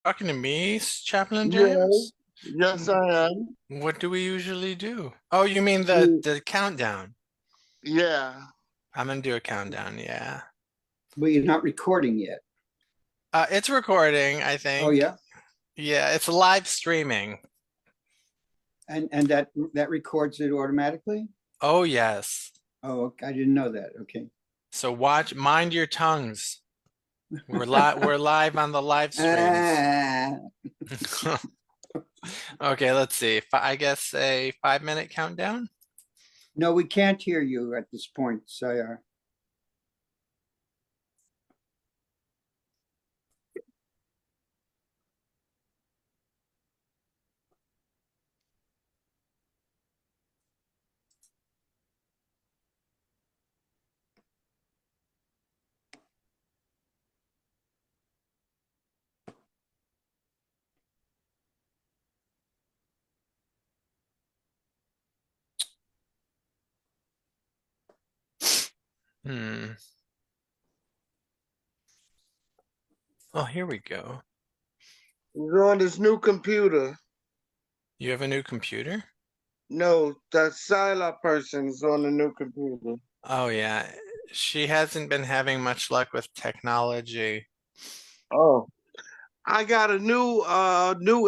Talking to me, Chaplain Yeah, James? yes, I am. What do we usually do? Oh, you mean the You- the countdown? Yeah. I'm gonna do a countdown, yeah. Well, you're not recording yet. It's recording, I Oh, think. yeah. Yeah, it's live streaming. And that records it automatically? Oh, yes. Oh, I didn't know that. Okay. So mind your tongues. We're live on the live streams. Ah, Okay, let's see. I guess a 5-minute countdown. no, we can't hear you at this point, Sayar. Hmm. Oh, here we go. We're on this new computer. You have a new computer? No, that Sila person is on the new computer. Oh, yeah. She hasn't been having much luck with technology. Oh. I got a new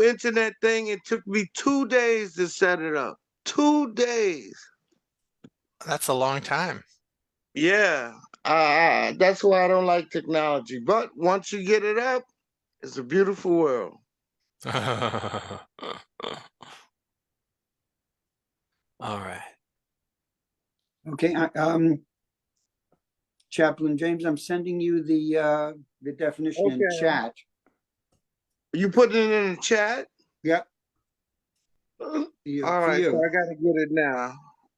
internet thing. It took me 2 days to set it up. 2 days. That's a long time. Yeah. That's why I don't like technology. But once you get it up, it's a beautiful world. All right. Okay. Chaplain James, I'm sending you the definition in Okay. chat. You putting it in the chat? Yep. All For right, so you. I gotta get it now.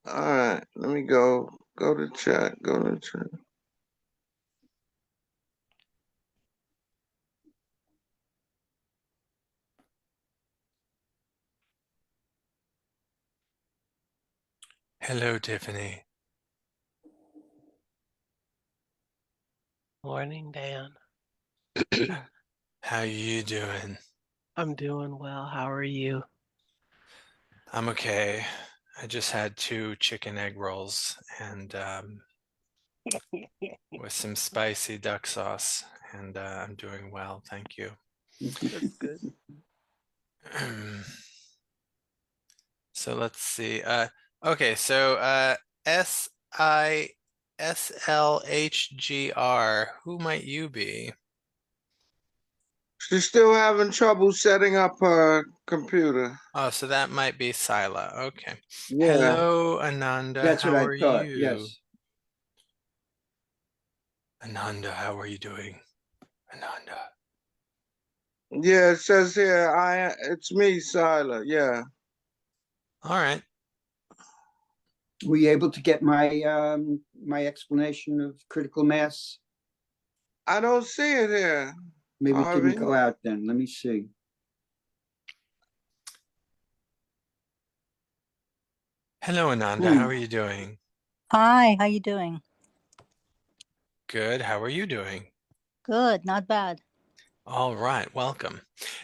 All right, let me go. Go to chat. Go to chat. Hello, Tiffany. Morning, Dan. How you doing? I'm doing well. How are you? I'm okay. I just had 2 chicken egg rolls and with some spicy duck sauce, and I'm doing well, thank you. That's good. So let's see. Okay, so SISLHGR, who might you be? She's still having trouble setting up her computer. Oh, so that might be Sila. Okay. Yeah. Hello, Ananda. That's what How I are thought. you? Yes. Ananda, how are you doing? Ananda. Yeah, it says here, it's me, Sila. Yeah. All right. Were you able to get my my explanation of critical mass? I don't see it here. Maybe it Harvey. didn't go out then. Let me see. Hello, Ananda. How are you doing? Hi, how you doing? Good. How are you doing? Good, not bad. All right. Welcome.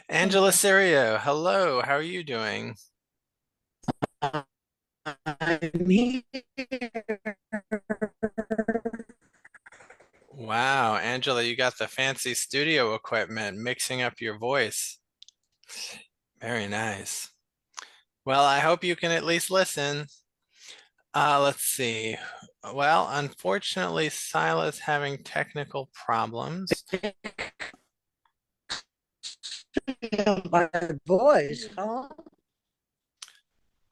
Angela Serio. Hello. How are you doing? I'm here. Wow, Angela, you got the fancy studio equipment mixing up your voice. Very nice. Well, I hope you can at least listen. Let's see. Well, unfortunately, Sila's having technical problems. My voice, huh?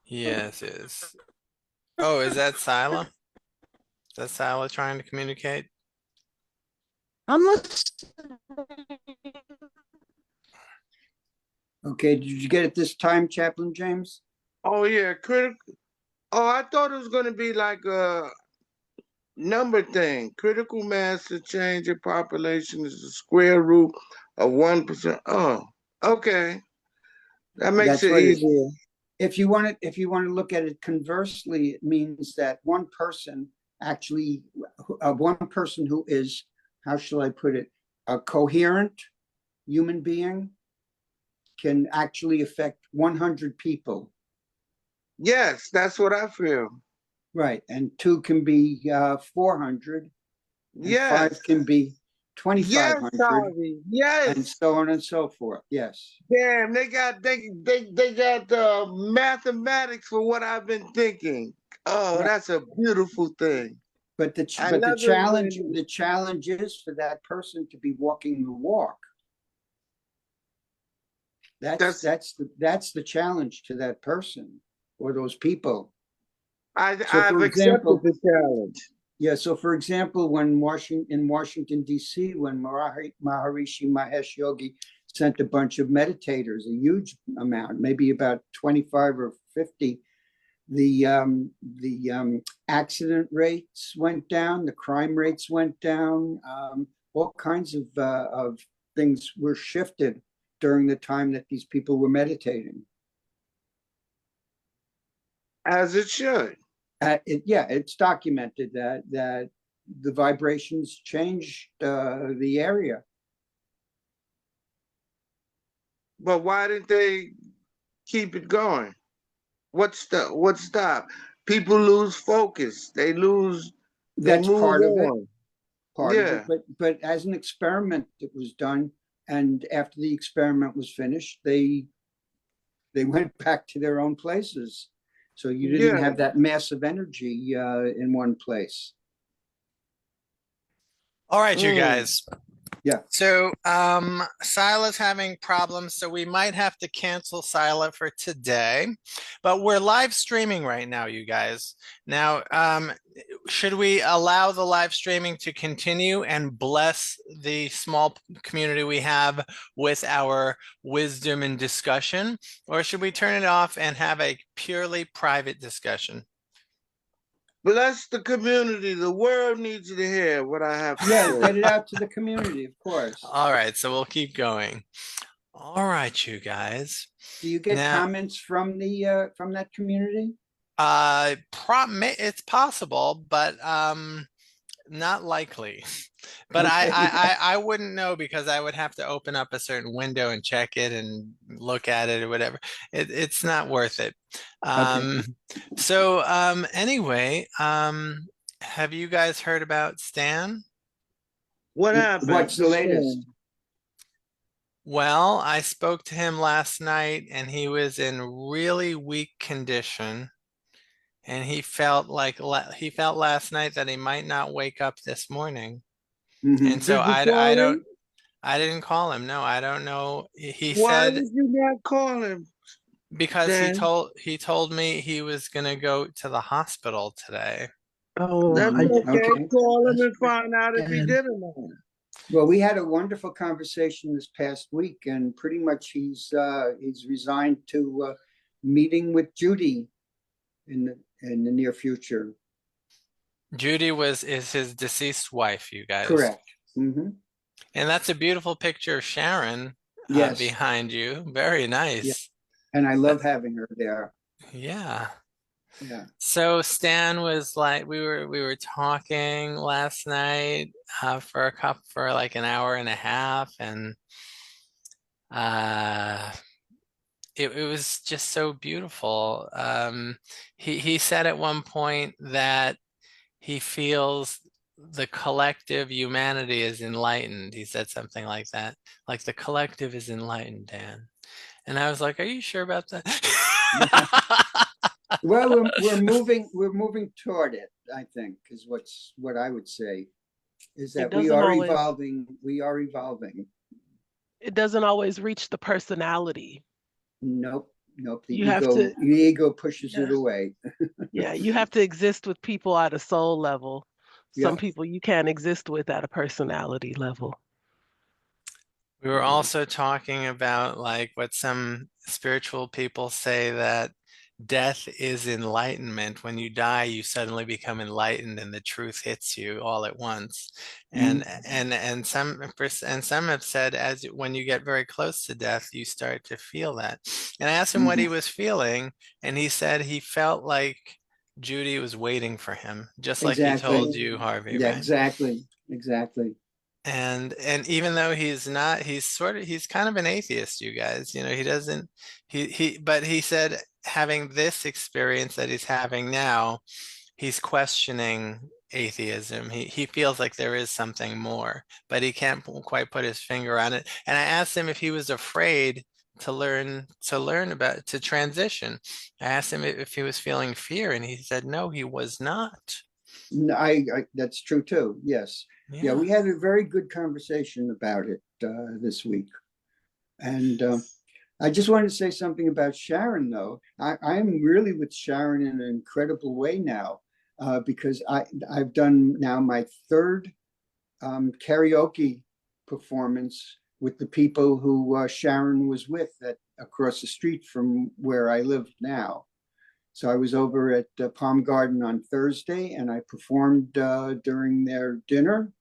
Yes, is. Oh, is that Sila? Is that Sila trying to communicate? I'm listening. Okay, did you get it this time, Chaplain James? Oh yeah, critical. Oh, I thought it was gonna be like a number thing. Critical mass to change in population is the square root of 1%. Oh, okay. That makes That's it what it easier. if you want to look at it conversely, it means that one person actually one person who is, how shall I put it, a coherent human being can actually affect 100 people. Yes, that's what I feel. Right, and 2 can be 400, and Yes. 5 can be Yes, 2,500, Harvey. and Yes. so on and so forth. Yes. Damn, they got mathematics for what I've been thinking. Oh, Right. that's a beautiful thing. But the I but the love it challenge when the challenge is for that person to be walking the walk. That's the challenge to that person or those people. So I've for accepted example, the challenge. yeah, so for example, when Washington, D.C., when Maharishi Mahesh Yogi sent a bunch of meditators, a huge amount, maybe about 25 or 50, the accident rates went down, the crime rates went down, all kinds of things were shifted during the time that these people were meditating. As it should. It's documented that the vibrations changed the area. But why didn't they keep it going? What stop? People lose focus. They That's move part of it. on. Part of Yeah. it, but as an experiment that was done, and after the experiment was finished, they went back to their own places. So you didn't Yeah. have that massive energy in one place. All right, you Mm. guys. Yeah. So Sila's having problems, so we might have to cancel Sila for today, but we're live streaming right now, you guys. Now, should we allow the live streaming to continue and bless the small community we have with our wisdom and discussion, or should we turn it off and have a purely private discussion? Bless the community. The world needs to hear what I have to Yeah, say. get it out to the community, of course. All right, so we'll keep going. All right, you guys. Do you get Now, comments from that community? it's possible, but not likely. But Okay. I wouldn't know because I would have to open up a certain window and check it and look at it or whatever. It's not worth it. So anyway, have you guys heard about Stan? What happened? What's the latest? Well, I spoke to him last night and he was in really weak condition. And he felt last night that he might not wake up this morning. Mhm. And so Did you call him? I didn't call him. No, I don't know. He Why said did you not call him? because Dan? he told me he was gonna go to the hospital today. Oh, That's Mhm. okay. Okay. Call him That's and find out if he and- did or not. Well, we had a wonderful conversation this past week, and pretty much he's resigned to meeting with Judy in the near future. Judy is his deceased wife, you guys. Correct. Mm-hmm. And that's a beautiful picture of Sharon Yes. behind you. Very nice. Yeah. And I love having her there. Yeah. Yeah. So Stan was like, we were talking last night for like an hour and a half, and it was just so beautiful. He said at one point that he feels the collective humanity is enlightened. He said something like that, like the collective is enlightened, Dan. And I was like, are you sure about that? Well, we're moving toward it, I think, is what I would say, is that we doesn't are always- evolving. We are evolving. It doesn't always reach the personality. Nope. The You have ego, to- the ego pushes it Yeah. away. Yeah, you have to exist with people at a soul level. Some Yeah. people you can't exist with at a personality level. We were also talking about like what some spiritual people say, that death is enlightenment. When you die, you suddenly become enlightened and the truth hits you all at once. And some have said when you get very close to death, you start to feel that. And I asked him what he was feeling, and he said he felt like Judy was waiting for him, just like he Exactly. told you, Harvey, Yeah, right? exactly. And even though he's not, he's kind of an atheist, you guys. He doesn't but he said having this experience that he's having now, he's questioning atheism. He feels like there is something more, but he can't quite put his finger on it. And I asked him if he was afraid to transition. I asked him if he was feeling fear, and he said no, he was not. That's true too. Yes. Yeah, we had a very good conversation about it this week. And I just wanted to say something about Sharon, though. I'm really with Sharon in an incredible way now, because I've done now my third karaoke performance with the people who Sharon was with across the street from where I live now. So I was over at Palm Garden on Thursday, and I performed during their dinner.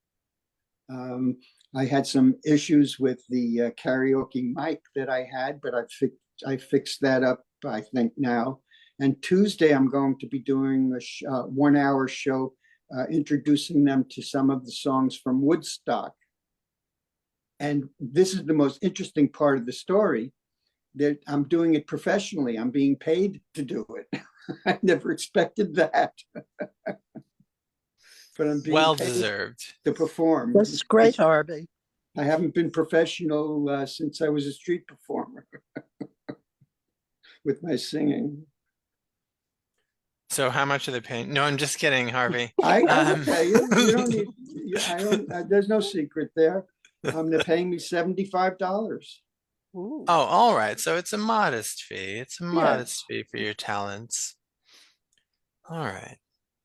I had some issues with the karaoke mic that I had, but I fixed that up, I think, now. And Tuesday, I'm going to be doing a 1-hour show introducing them to some of the songs from Woodstock. And this is the most interesting part of the story, that I'm doing it professionally. I'm being paid to do it. I never expected that. But I'm being Well paid deserved. to perform. That's great, Harvey. I haven't been professional since I was a street performer with my singing. So how much are they paying? No, I'm just kidding, Harvey. I will tell you, you don't need, there's no secret there. They're paying me $75. Ooh. Oh, all right. So it's a modest fee. It's a Yeah. modest fee for your talents. All right.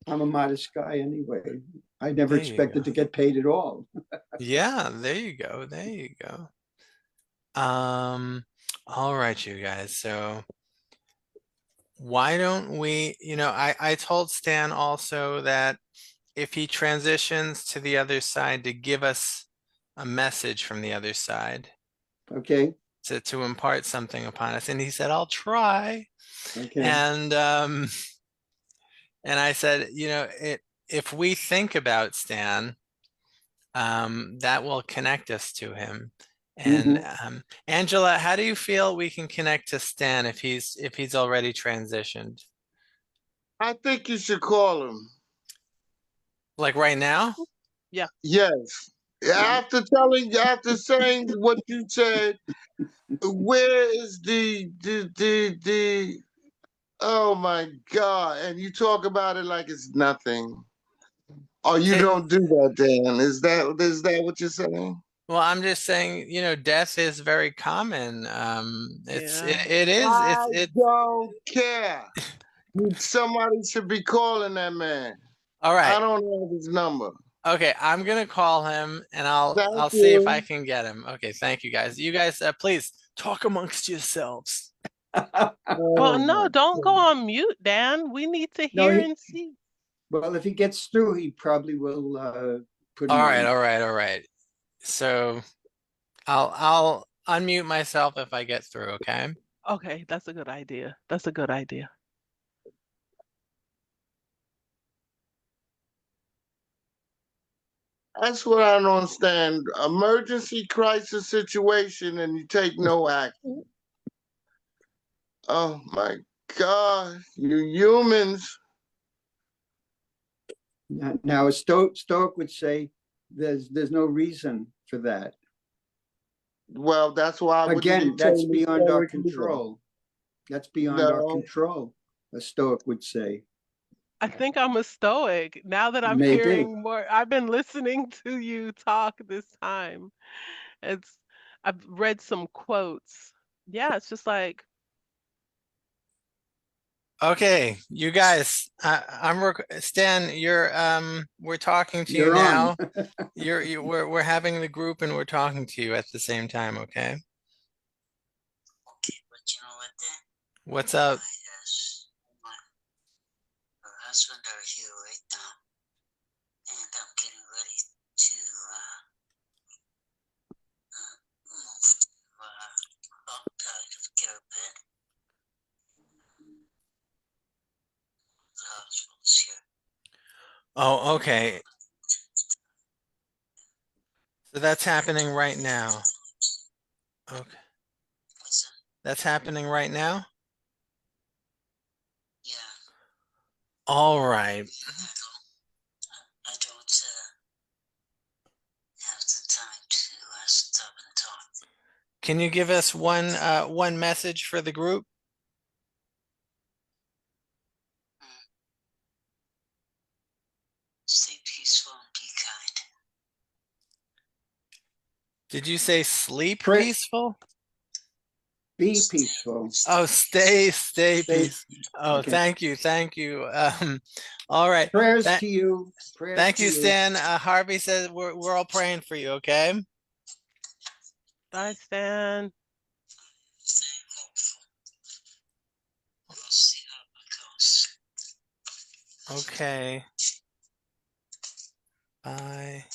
I'm a modest guy anyway. I never There you expected go. to get paid at all. Yeah, there you go. There you go. All right, you guys. So why don't we, I told Stan also that if he transitions to the other side, to give us a message from the other side, Okay, to impart something upon us. And he said, I'll try. okay. And I said, if we think about Stan, that will connect us to him. And Angela, how do you feel we can connect to Stan if he's already transitioned? I think you should call him. Like right now? Yes. After saying what you said, where is the oh my God. And you talk about it like it's nothing. Oh, you It- don't do that, Dan. Is that what you're saying? well, I'm just saying, death is very common. Yeah. It is, I don't care. Somebody should be calling that man. all I right. don't have his number. Okay, I'm gonna call him and I'll Thank see if I you. can get him. Okay, thank you guys. You guys, please talk amongst yourselves. Well, Oh no, my don't go God. on mute, Dan. We need to No, hear and see. well, if he gets through, he probably will put him All right, on. all right, all right. So I'll unmute myself if I get through, okay? Okay, that's a good idea. That's a good idea. That's what I don't understand. Emergency crisis situation and you take no action. Oh my God, you humans. Now, a Stoic would say there's no reason for that. Well, that's why I wouldn't Again, be that's totally beyond our Stoic either. control. That's beyond our No, control, a Stoic would say. I think I'm a stoic now that I'm Maybe. hearing more. I've been listening to you talk this time. It's I've read some quotes. Yeah, it's just like, Okay, you guys, Stan, we're talking to you You're on. now. We're having the group and we're talking to you at the same time, okay? But you know what then? What's up? Her husband are here right now. And I'm getting ready to move to get her bed. The hospital's here. Oh, okay. So that's happening right now. Okay. What's that? That's happening right now? Yeah, All right. I don't have the time to stop and talk. Can you give us one message for the group? Stay peaceful and be kind. Did you say sleep Pray- peaceful? Be Stay- peaceful. Oh, stay Stay- peaceful. Oh, okay. thank you. All right. Prayers Tha- to you. Prayers Thank to you, you. Stan. Harvey says we're all praying for you, okay? Bye, Stan. Stay hopeful. We'll see how it goes. Okay. Bye.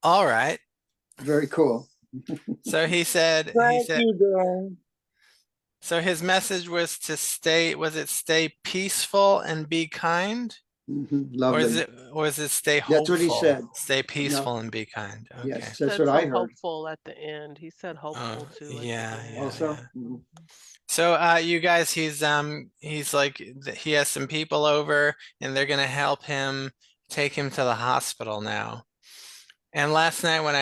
All right. Very cool. So he said Thank you, Dan. so his message was to stay peaceful and be kind? Lovely. Or is it stay hopeful? That's what he said. Stay peaceful and be kind. Okay. Yes, Said that's what so I heard. hopeful at the end. He said hopeful too. At yeah, the end. yeah. Also, Mhm. So you guys, he's like he has some people over and they're gonna help him take him to the hospital now. And last night when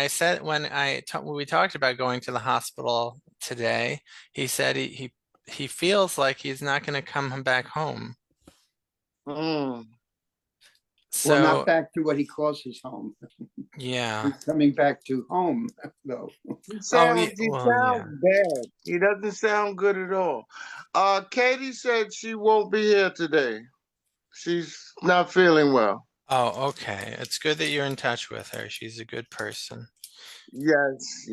we talked about going to the hospital today, he said he feels like he's not gonna come back home. Mm. So well, not back to what he calls his home. yeah. He's coming back to home, though. He sounds yeah. bad. He doesn't sound good at all. Katie said she won't be here today. She's not feeling well. Oh, okay. It's good that you're in touch with her. She's a good person. Yes.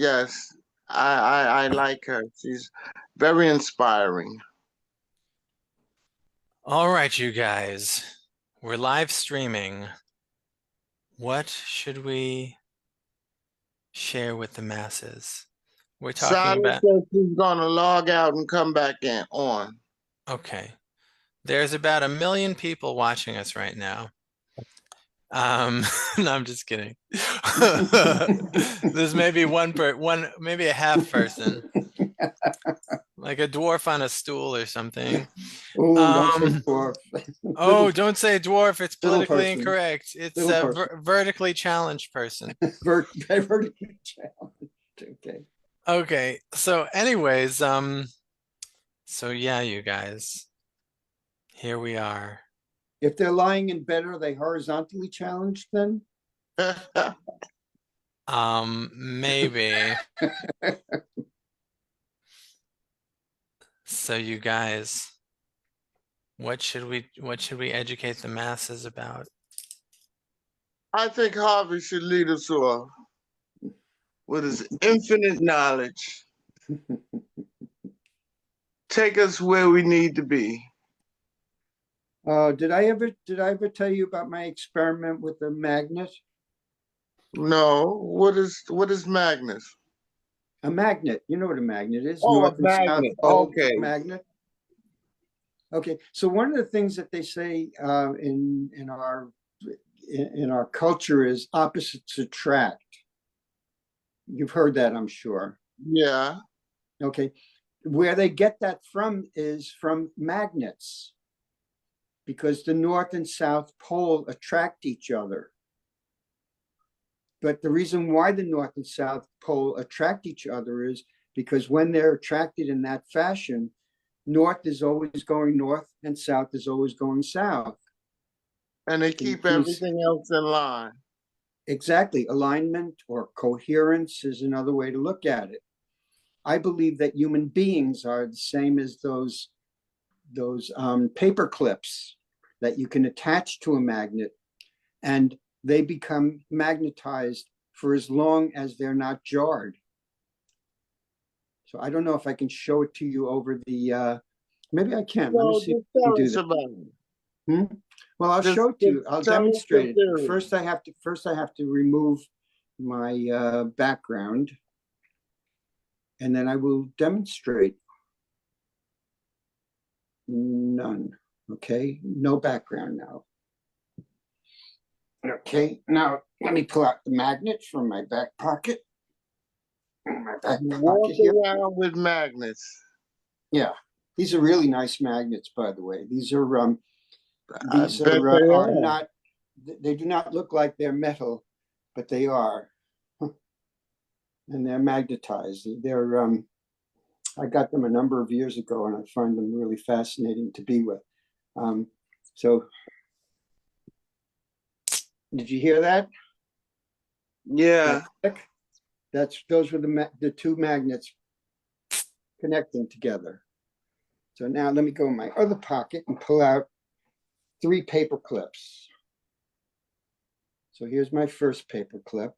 I like her. She's very inspiring. All right, you guys. We're live streaming. What should we share with the masses? We're talking Silas about said she's gonna log out and come back on. okay. There's about 1 million people watching us right now. No, I'm just kidding. There's maybe maybe a half person, like a dwarf on a stool or something. Oh, don't say dwarf. Oh, don't say dwarf. It's little politically person. incorrect. It's Little a person. vertically challenged person. Vertically challenged. Okay. Okay. So anyways, so yeah, you guys, here we are. If they're lying in bed, are they horizontally challenged then? Maybe. So you guys, what should we educate the masses about? I think Harvey should lead us off with his infinite knowledge. Take us where we need to be. Did I ever tell you about my experiment with the magnet? No, what is Magnus? A magnet. You know what a magnet is? Oh, North a and South magnet. pole Okay. magnet. Okay. So one of the things that they say in our culture is opposites attract. You've heard that, I'm sure. Yeah. Okay. Where they get that from is from magnets, because the North and South pole attract each other. But the reason why the North and South pole attract each other is because when they're attracted in that fashion, North is always going north and South is always going south. And they keep everything else in line. Exactly. Alignment or coherence is another way to look at it. I believe that human beings are the same as those paper clips that you can attach to a magnet, and they become magnetized for as long as they're not jarred. So I don't know if I can show it to you over the, maybe I can. Let me see if I can do that. Well, I'll show it to you. I'll demonstrate it. First, I have to remove my background, and then I will demonstrate. None. Okay, no background now. Okay, now let me pull out the magnet from my back pocket. My back You walk pocket here. around with magnets. Yeah, these are really nice magnets, by the way. These are I bet they are are. not. They do not look like they're metal, but they are, and they're magnetized. They're I got them a number of years ago, and I find them really fascinating to be with. So, did you hear that? Yeah. Those were the two magnets connecting together. So now let me go in my other pocket and pull out 3 paper clips. So here's my first paper clip.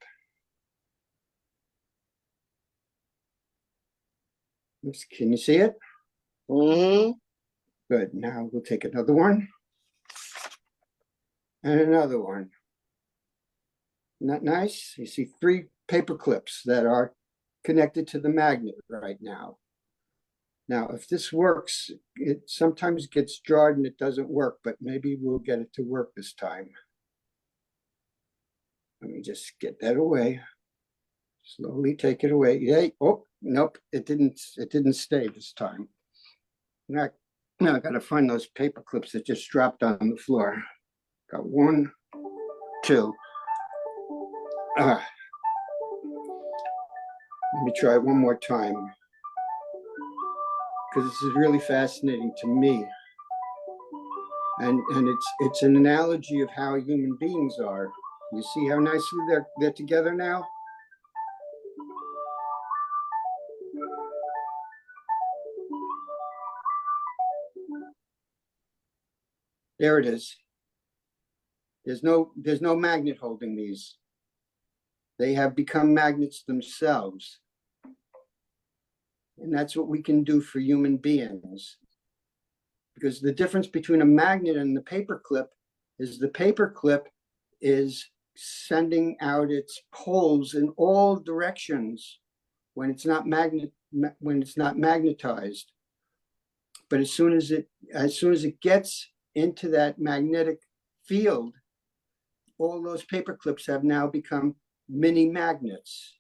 Oops, can you see it? Mm-hmm. Good. Now we'll take another one and another one. Not nice? You see 3 paper clips that are connected to the magnet right now. Now, if this works, it sometimes gets jarred and it doesn't work, but maybe we'll get it to work this time. Let me just get that away. Slowly take it away. Yay. Oh, nope, it didn't stay this time. Now I gotta find those paper clips that just dropped on the floor. Got 1, 2. Let me try it one more time, because this is really fascinating to me. And it's an analogy of how human beings are. You see how nicely they're together now? There it is. There's no magnet holding these. They have become magnets themselves. And that's what we can do for human beings. Because the difference between a magnet and the paper clip is the paper clip is sending out its poles in all directions when it's not magnetized. But as soon as it gets into that magnetic field, all those paper clips have now become mini magnets.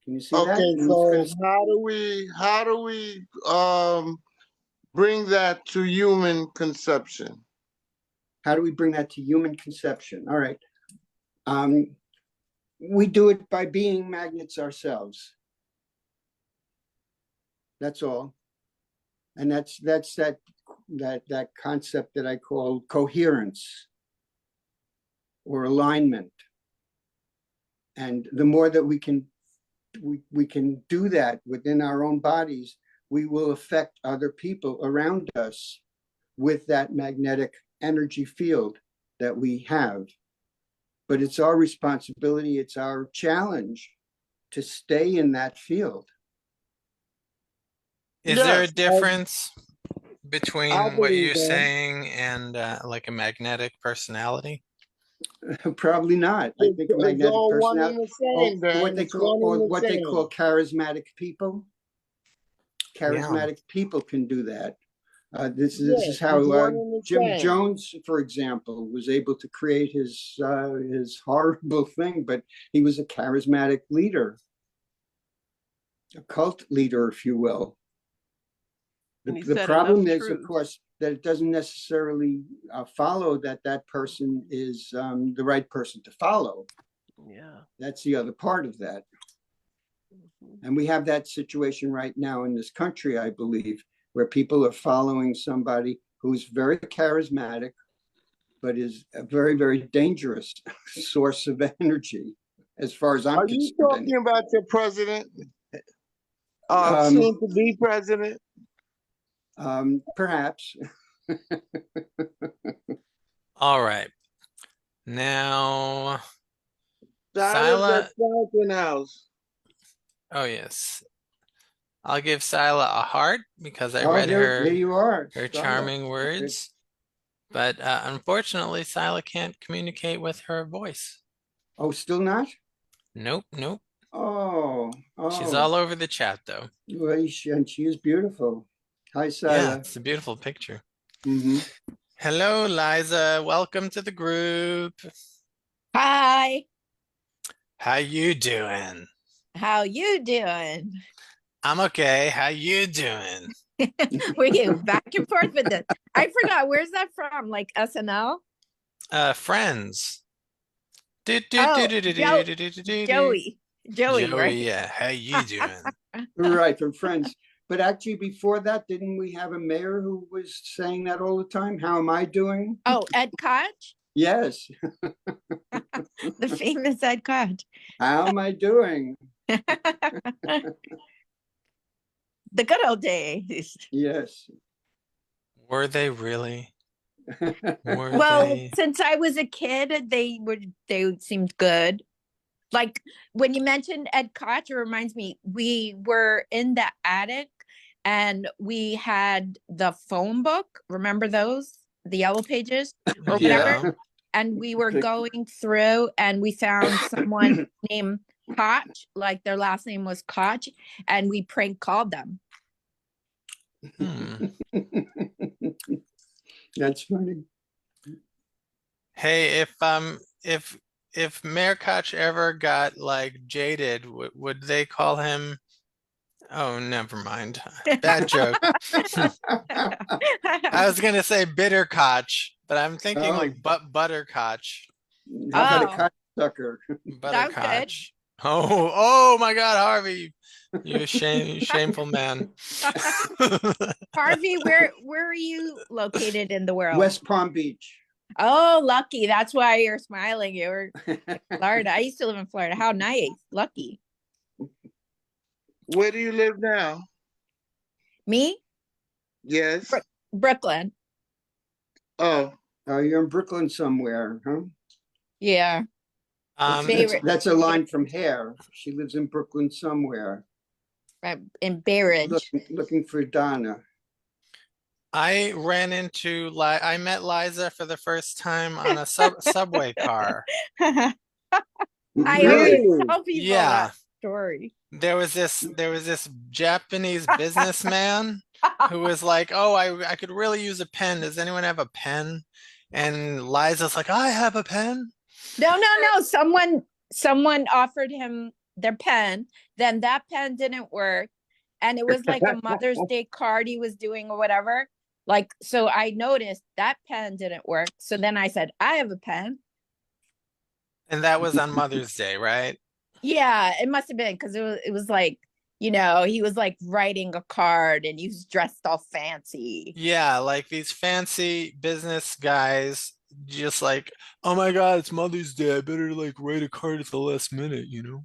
Can you see that? Okay, so how do we bring that to human conception? How do we bring that to human conception? All right. We do it by being magnets ourselves. That's all. And that's that concept that I call coherence or alignment. And the more that we can do that within our own bodies, we will affect other people around us with that magnetic energy field that we have. But it's our responsibility, it's our challenge to stay in that field. Is there a Yes, difference I between what believe you're that. saying and like a magnetic personality? Probably not. I think a It's magnetic all one personality, and the same, Dan. what they call charismatic people. Charismatic people can do that. This is how it's one and the Jim same. Jones, for example, was able to create his horrible thing, but he was a charismatic leader, a cult leader, if you will. And he The said problem enough is, of truth. course, that it doesn't necessarily follow that person is the right person to follow. Yeah. That's the other part of that. Mhm. And we have that situation right now in this country, I believe, where people are following somebody who's very charismatic, but is a very, very dangerous source of energy, as far as I'm Are you concerned. talking about your president? Um, Soon to be president? Perhaps. All right. Now, Silas Sila, at Fountain House. oh yes. I'll give Sila a heart because I Oh, read here you are. her Skylar. charming Okay. words. But unfortunately, Sila can't communicate with her voice. Oh, still not? Nope, nope. Oh, She's oh. all over the chat though. Well, and she is beautiful. Hi, Yeah, Sila. it's a beautiful picture. Mm-hmm. Hello, Liza. Welcome to the group. Hi, How you doing? how you doing? I'm okay. How you doing? We go back and forth with this. I forgot, where's that from? Like SNL? Friends. Do, do, do, Oh, do, do, do, do, do, do, do. Joey, Joey, right? yeah. How you doing? Right, from Friends. But actually, before that, didn't we have a mayor who was saying that all the time? How am I doing? Oh, Ed Koch, Yes. the famous Ed Koch. How am I doing? The good old days. Yes. Were they really? Were Well, they? since I was a kid, they seemed good. Like when you mentioned Ed Koch, it reminds me, we were in the attic and we had the phone book. Remember those? The yellow pages or whatever. Yeah. And we were going through and we found someone named Koch, like their last name was Koch, and we prank called them. Hmm. That's funny. Hey, if Mayor Koch ever got like jaded, would they call him? Oh, never mind. Bad joke. I was gonna say bitter Koch, but I'm thinking Oh. like butter Koch. How about a Oh. cocksucker? Butter Sounds good. Koch. Oh my God, Harvey, you shameful man. Harvey, where are you located in the world? West Palm Beach. Oh, lucky. That's why you're smiling. You were Florida. I used to live in Florida. How nice. Lucky. Where do you live now? Me? Yes. Brooklyn. Oh, Oh, you're in Brooklyn somewhere, huh? Yeah. Favorite. That's a line from Hair. She lives in Brooklyn somewhere. Right, in Bay Ridge. Looking for Donna. I met Liza for the first time on a subway car. I Really? always tell people Yeah. that story. There was this Japanese businessman who was like, "Oh, I could really use a pen. Does anyone have a pen?" And Liza's like, "I have a pen." No. Someone offered him their pen. Then that pen didn't work. And it was like a Mother's Day card he was doing or whatever. Like, so I noticed that pen didn't work. So then I said, I have a pen. And that was on Mother's Day, right? Yeah, it must have been because it was like, he was like writing a card and he was dressed all fancy. Yeah, like these fancy business guys just like, "Oh my God, it's Mother's Day. I better like write a card at the last minute, you know?"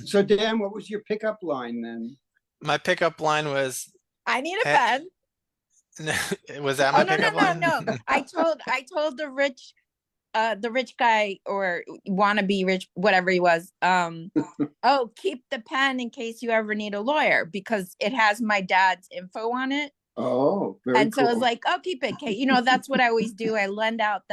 So Dan, what was your pickup line then? My pickup line was, I need a "Hey," was that my pickup line? no. I told the rich guy or wannabe rich, whatever he was, oh, keep the pen in case you ever need a lawyer because it has my dad's info on it. Oh, very And so cool. I was like, oh, keep it. That's what I always do. I lend out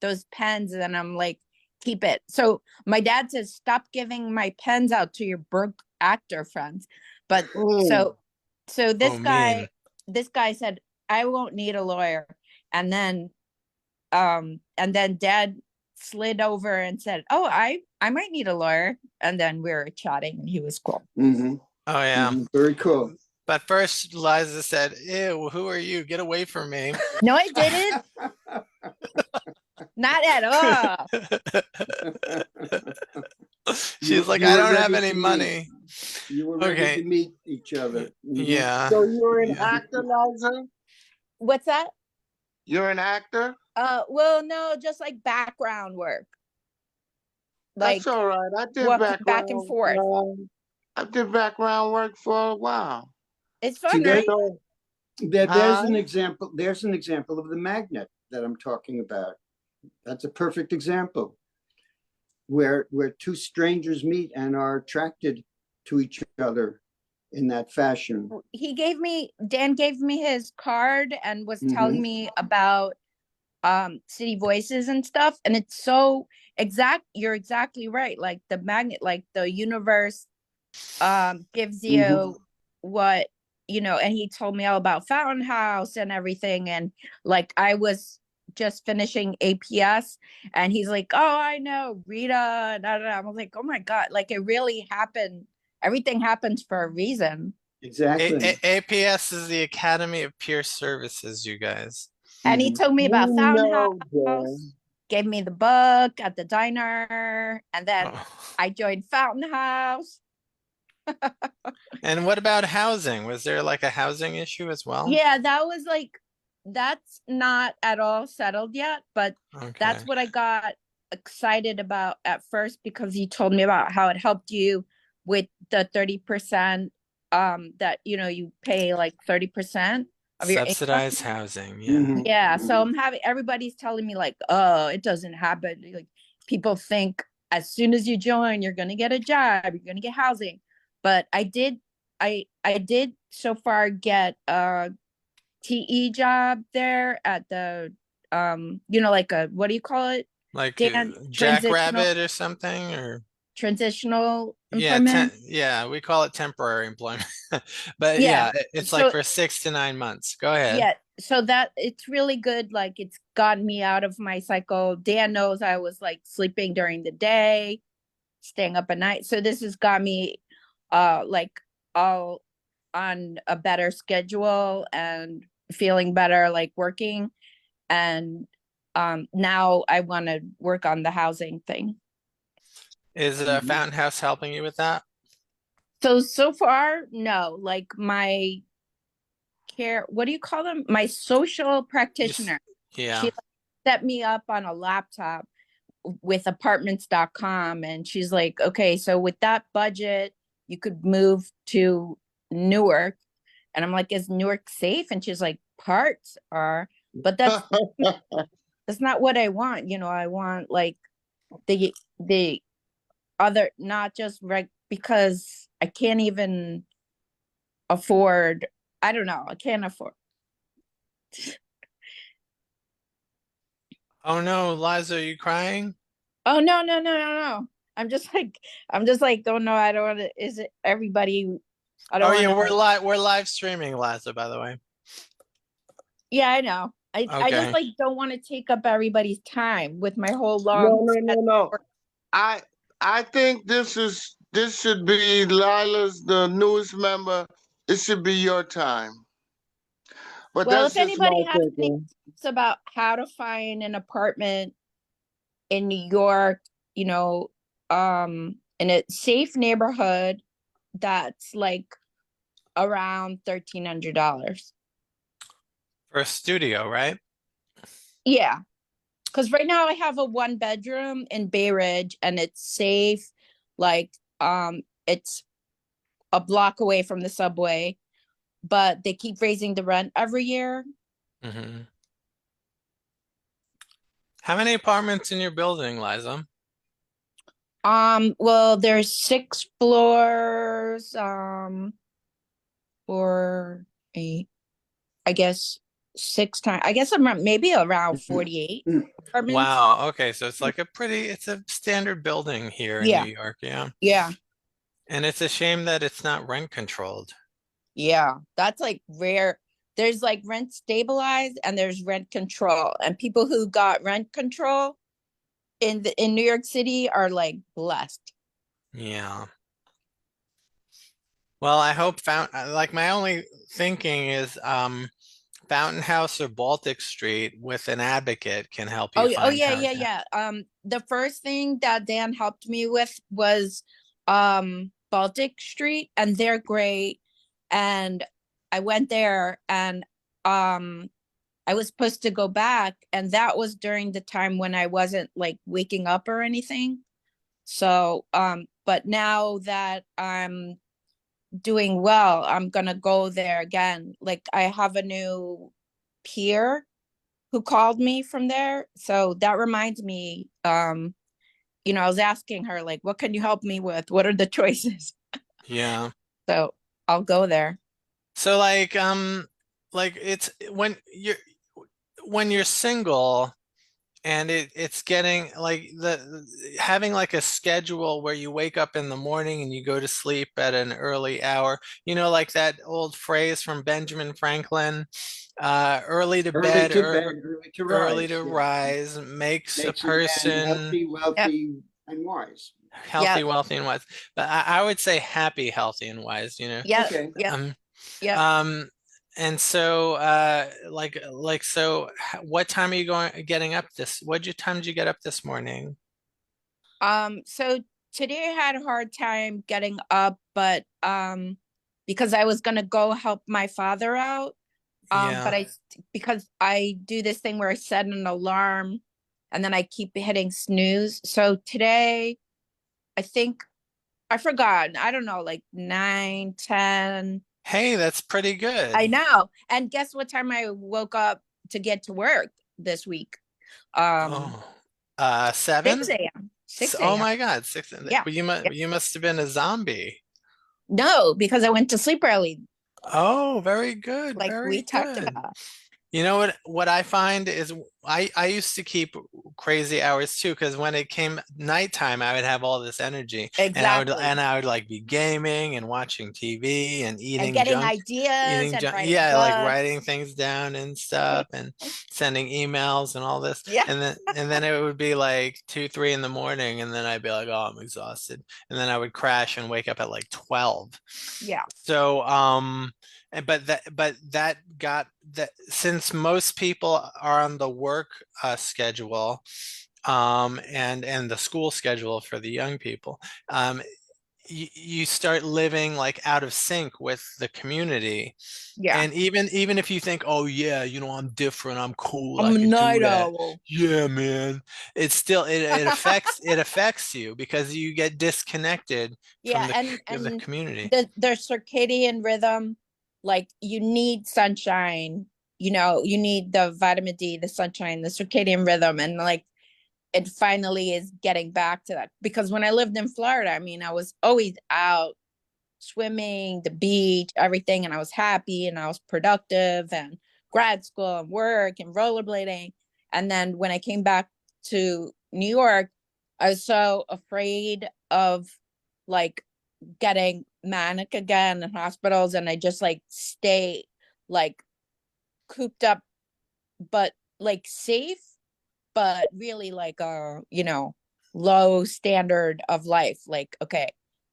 those pens and I'm like, keep it. So my dad says, stop giving my pens out to your broke actor friends. But so this guy said, I won't need a lawyer. And then dad slid over and said, oh, I might need a lawyer. And then we were chatting and he was cool. Mm-hmm. Oh yeah. Mm-hmm. Very cool. But first Liza said, "Ew, who are you? Get away from me." No, I didn't. Not at all. She's like, You "I were don't have ready any to money." You were ready Okay. to meet each other. Mhm. Yeah. so you're an actor, Liza? What's that? You're an actor? Well, no, just like background work. Like That's all right. I did walking back and forth. I did background work for a while. It's See, fun, right? So, There's Huh? an example. There's an example of the magnet that I'm talking about. That's a perfect example where two strangers meet and are attracted to each other in that fashion. Dan gave me his card and was telling me about city voices and stuff. And it's so you're exactly right. Like the magnet, like the universe gives you what and he told me all about Fountain House and everything. And like, I was just finishing APS, and he's like, oh, I know Rita. Da, da, da. I was like, oh my God, like it really happened. Everything happens for a reason. Exactly. APS is the Academy of Peer Services, you guys. And he told me about Fountain No, House, gave me the book at the diner, and then Oh. I joined Fountain House. And what about housing? Was there like a housing issue as well? Yeah, that was like, that's not at all settled yet, but Okay. that's what I got excited about at first, because he told me about how it helped you with the 30% that you pay like 30% of your income. Subsidized housing, yeah. Mhm. Yeah, so I'm having, everybody's telling me like, oh, it doesn't happen. Like, people think as soon as you join, you're gonna get a job, you're gonna get housing. But I did so far get a TE job there at the like a, what do you call it? Like Dan, Jackrabbit or something, or transitional yeah, employment. yeah, we call it temporary employment. But Yeah. yeah, it's like So for 6 to 9 months. Go ahead. yeah, so that it's really good. Like, it's gotten me out of my cycle. Dan knows I was like sleeping during the day, staying up at night. So this has got me like all on a better schedule and feeling better, like working. And now I want to work on the housing thing. Is Fountain House helping you with that? So far, no. Like, my care, what do you call them? My social practitioner. Yeah. She set me up on a laptop with apartments.com, and she's like, okay, so with that budget, you could move to Newark. And I'm like, is Newark safe? And she's like, parts are, but that's not what I want. I want like the other, not just because I can't even afford, I don't know, I can't afford. Oh no, Liza, are you crying? Oh, no. I'm just like, oh no, I don't want to, is it everybody? I don't Oh want yeah, to. we're live streaming, Liza, by the way. Yeah, I know. I just Okay. like don't want to take up everybody's time with my whole long. no. I think this should be Lila's, the newest member. It should be your time. But Well, that's if just my anybody has any thinking. tips about how to find an apartment in New York, in a safe neighborhood that's like around $1,300. For a studio, right? Yeah, because right now I have a 1-bedroom in Bay Ridge, and it's safe. Like, it's a block away from the subway, but they keep raising the rent every year. Mm-hmm. How many apartments in your building, Liza? Well, there's 6 floors, or I guess 6 times. I guess I'm maybe around 48 apartments. Wow. Okay, so it's like it's a standard building here in Yeah. New York, yeah. Yeah. And it's a shame that it's not rent controlled. Yeah. That's like rare. There's like rent stabilized and there's rent control. And people who got rent control in New York City are like blessed. Yeah. Well, I hope like my only thinking is Fountain House or Baltic Street with an advocate can help you Oh find yeah, housing. yeah. The first thing that Dan helped me with was Baltic Street, and they're great. And I went there, and I was supposed to go back, and that was during the time when I wasn't like waking up or anything. So but now that I'm doing well, I'm gonna go there again. Like, I have a new peer who called me from there. So that reminds me, I was asking her, like, what can you help me with? What are the choices? Yeah. So I'll go there. So like it's when you're single, And it's getting like having like a schedule where you wake up in the morning and you go to sleep at an early hour. You know, like that old phrase from Benjamin Franklin, early to Early bed, to bed, early to early rise. to Yeah. rise makes a Makes a man person healthy, Yep. wealthy, and wise. healthy, wealthy, and wise. But I would say happy, healthy, and wise, you know. Yep. Okay. Yep. Um, Yep. and so so what time are you getting up time did you get up this morning? So today I had a hard time getting up, but because I was gonna go help my father out. Yeah. But because I do this thing where I set an alarm and then I keep hitting snooze. So today I think I forgot, I don't know, like 9, 10. Hey, that's pretty good. I know. And guess what time I woke up to get to work this week? Um, Oh, 7? 6 a.m. 6 Oh a.m. my God, 6. Yeah. Well, Yeah. you must have been a zombie. No, because I went to sleep early, Oh, very good, like we very talked good. about. You know what I find is I used to keep crazy hours too, because when it came nighttime, I would have all this energy, Exactly. and I would like be gaming and watching TV and And getting ideas and writing yeah, like writing books. things down and stuff and sending emails and all this. Yeah. And then it would be like 2, 3 in the morning, and then I'd be like, oh, I'm exhausted. And then I would crash and wake up at like 12. Yeah. So but that got that, since most people are on the work schedule and the school schedule for the young people, you start living like out of sync with the community. Yeah. And even if you think, oh yeah, you know, I'm different, I'm cool, I'm I a can do night that, owl. yeah man, it's still it affects it affects you because you get disconnected from Yeah, the and community. the circadian rhythm, like you need sunshine, you need the vitamin D, the sunshine, the circadian rhythm, and like it finally is getting back to that. Because when I lived in Florida, I mean, I was always out swimming, the beach, everything, and I was happy and I was productive and grad school and work and rollerblading. And then when I came back to New York, I was so afraid of like getting manic again in hospitals, and I just like stay like cooped up, but like safe, but really like low standard of life. Like, okay,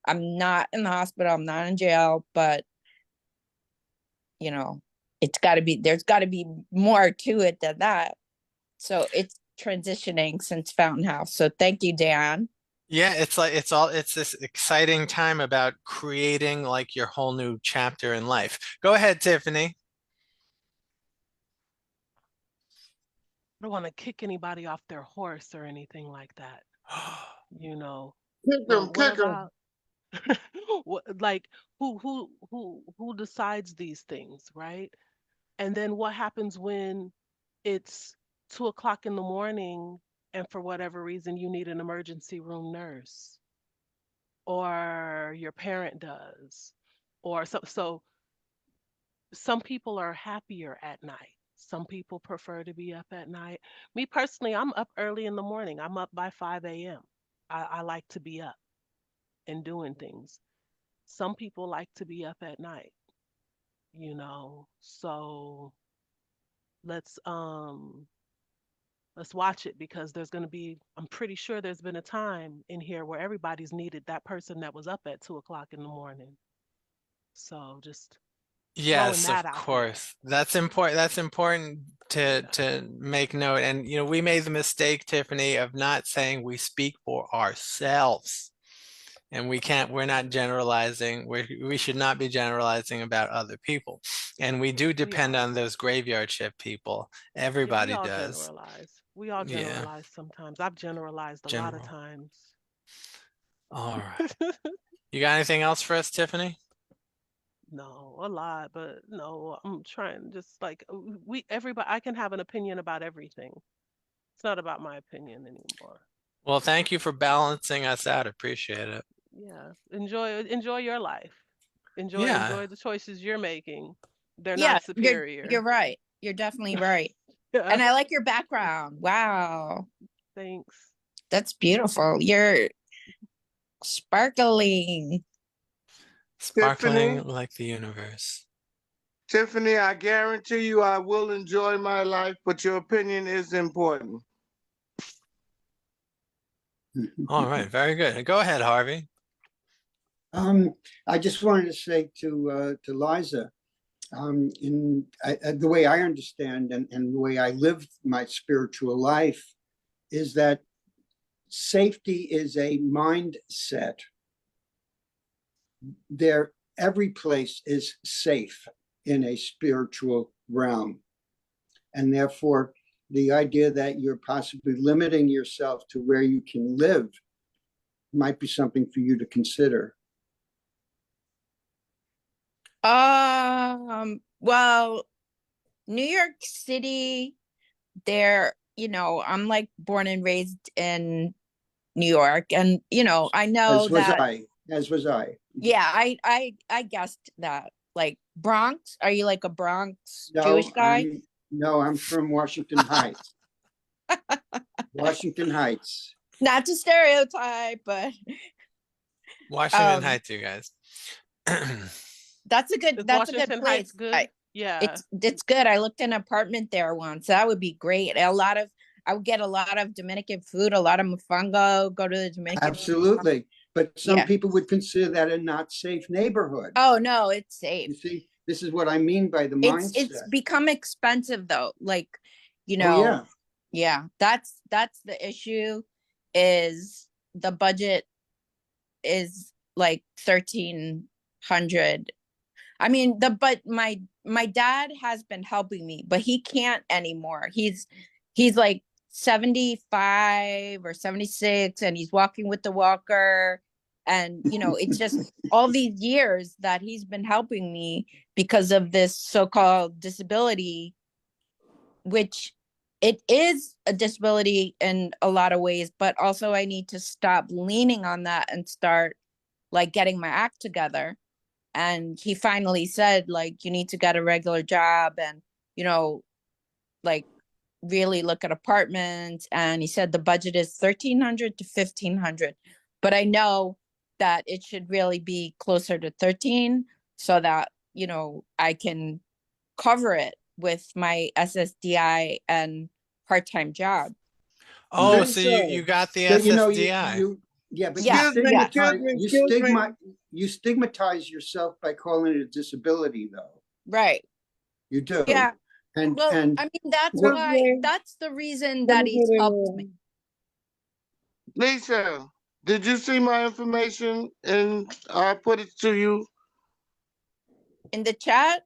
I'm not in the hospital, I'm not in jail, but there's got to be more to it than that. So it's transitioning since Fountain House. So thank you, Dan. Yeah, it's like it's this exciting time about creating like your whole new chapter in life. Go ahead, Tiffany. I don't want to kick anybody off their horse or anything like that, you know. Kick But them, what kick them. about like who decides these things, right? And then what happens when it's 2 o'clock in the morning and for whatever reason you need an emergency room nurse or your parent does or so some people are happier at night. Some people prefer to be up at night. Me personally, I'm up early in the morning. I'm up by 5 a.m. I like to be up and doing things. Some people like to be up at night, you know. So let's um let's watch it because there's going to be, I'm pretty sure there's been a time in here where everybody's needed that person that was up at 2 o'clock in the morning. So just throwing Yes, that of out there. course. That's important. That's important Yeah. to make note. And you know, we made the mistake, Tiffany, of not saying we speak for ourselves. And we're not generalizing. We should not be generalizing about other people. And we do We depend are. on those graveyard shift people. Yeah, we Everybody all does. generalize. We all Yeah, generalize sometimes. I've generalized a lot of general. times. All right. You got anything else for us, Tiffany? No, a lot, but no, I'm trying just like we everybody I can have an opinion about everything. It's not about my opinion anymore. Well, thank you for balancing us out. Appreciate it. Yeah. Enjoy your life. Yeah. Enjoy the choices you're making. They're Yeah, not you're superior. right. You're definitely right. And I like your background. Wow. Thanks. That's beautiful. You're sparkling. Sparkling Tiffany, like the universe. Tiffany, I guarantee you I will enjoy my life, but your opinion is important. All right, very good. Go ahead, Harvey. I just wanted to say to Liza, the way I understand and the way I live my spiritual life is that safety is a mindset. Every place is safe in a spiritual realm. And therefore, the idea that you're possibly limiting yourself to where you can live might be something for you to consider. Well, New York City, I'm like born and raised in New York, and I know As was I. yeah, I guessed that. Like Bronx, are you like a Bronx Jewish No, guy? I'm from Washington Heights. Washington Heights. Not to stereotype, but Washington um Heights, you guys. that's a Is good Washington Heights place. good? Yeah. It's good. I looked in an apartment there once. That would be great. I would get a lot of Dominican food, a lot of mofongo, go to the Dominican. Absolutely. But some Yeah. people would consider that a not safe neighborhood. Oh no, it's safe. You see, this is what I mean by the It's mindset. become expensive though. Like, Oh, yeah, that's the issue, is the budget is like 1,300. I mean, but my dad has been helping me, but he can't anymore. He's like 75 or 76, and he's walking with the walker. And it's just all these years that he's been helping me because of this so-called disability, which it is a disability in a lot of ways, but also I need to stop leaning on that and start like getting my act together. And he finally said, like, you need to get a regular job and, like really look at apartments. And he said the budget is 1,300 to 1,500. But I know that it should really be closer to 13 so that, I can cover it with my SSDI and part-time job. Oh, so Lisa, you got the so SSDI. but Yeah, you stigmatize yourself by calling it a disability, though. right. You do. Yeah. And Well, and I mean, that's what- why, that's the reason that he's helped me. Lisa, did you see my information and I put it to you? In the chat,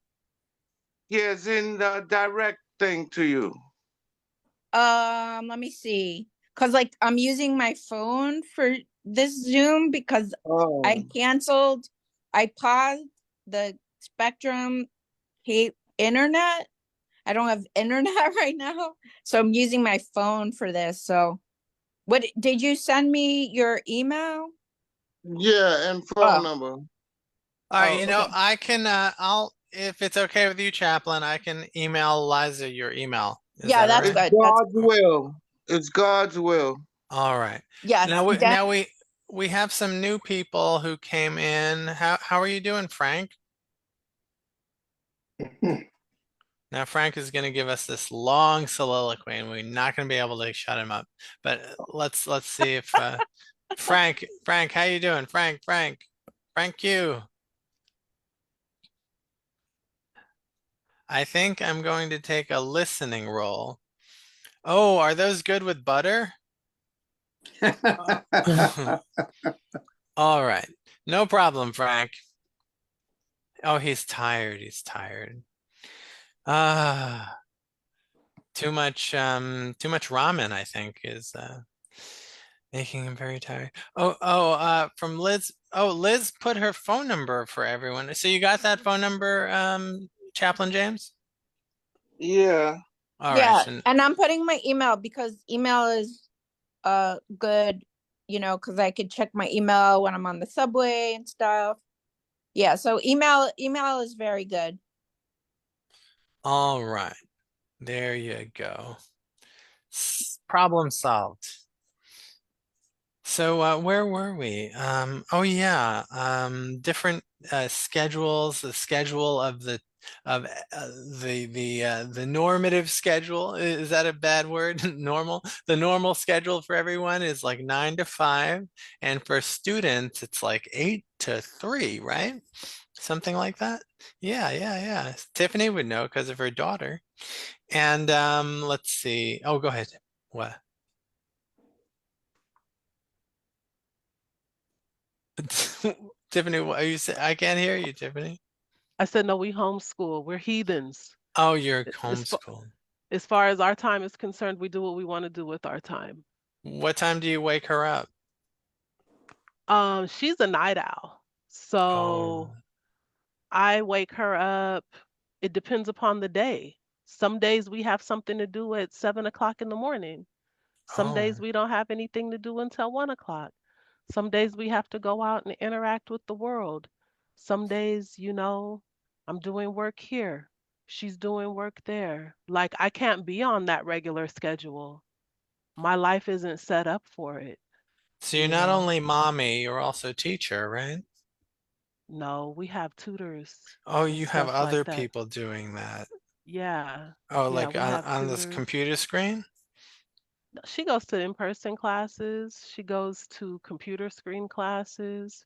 Yes, in the direct thing to you. let me see. Cause like I'm using my phone for this Zoom because Oh, I paused the Spectrum internet. I don't have internet right now. So I'm using my phone for this. So what did you send me your email? yeah, and phone Oh, number. All right, okay. I can if it's okay with you, Chaplain, I can email Liza your email. Is Yeah, that that's all right? good. God's will. It's God's will. All right. Yes. Now we have some new people who came in. How are you doing, Frank? Now Frank is going to give us this long soliloquy, and we're not going to be able to shut him up. But let's see if Frank, how you doing? Frank Q. I think I'm going to take a listening role. Oh, are those good with butter? All right. No problem, Frank. Oh, he's tired. Too much ramen, I think, is making him very tired. From Liz. Oh, Liz put her phone number for everyone. So you got that phone number, Chaplain James? Yeah. All right. Yeah, and I'm putting my email because email is good, because I could check my email when I'm on the subway and stuff. Yeah, so email is very good. All right. There you go. Problem solved. So where were we? Oh yeah, different schedules. The schedule of the normative schedule. Is that a bad word? Normal. The normal schedule for everyone is like 9 to 5, and for students it's like 8 to 3, right? Something like that. Yeah, yeah, yeah. Tiffany would know because of her daughter. And let's see. Oh, go ahead. What? Tiffany, what are you say? I can't hear you, Tiffany. I said, no, we homeschool. We're heathens. Oh, you're As far, homeschooled. as far as our time is concerned, we do what we want to do with our time. What time do you wake her up? She's a night owl. Oh, So I wake her up. It depends upon the day. Some days we have something to do at 7 o'clock in the morning. Some oh. days we don't have anything to do until 1 o'clock. Some days we have to go out and interact with the world. Some days, I'm doing work here. She's doing work there. Like I can't be on that regular schedule. My life isn't set up for it, So you're you not know. only mommy, you're also teacher, right? No, we have tutors Oh, and you have stuff like other that. people doing that. Yeah. Oh, Yeah, like we have on this tutors. computer screen? She goes to in-person classes. She goes to computer screen classes.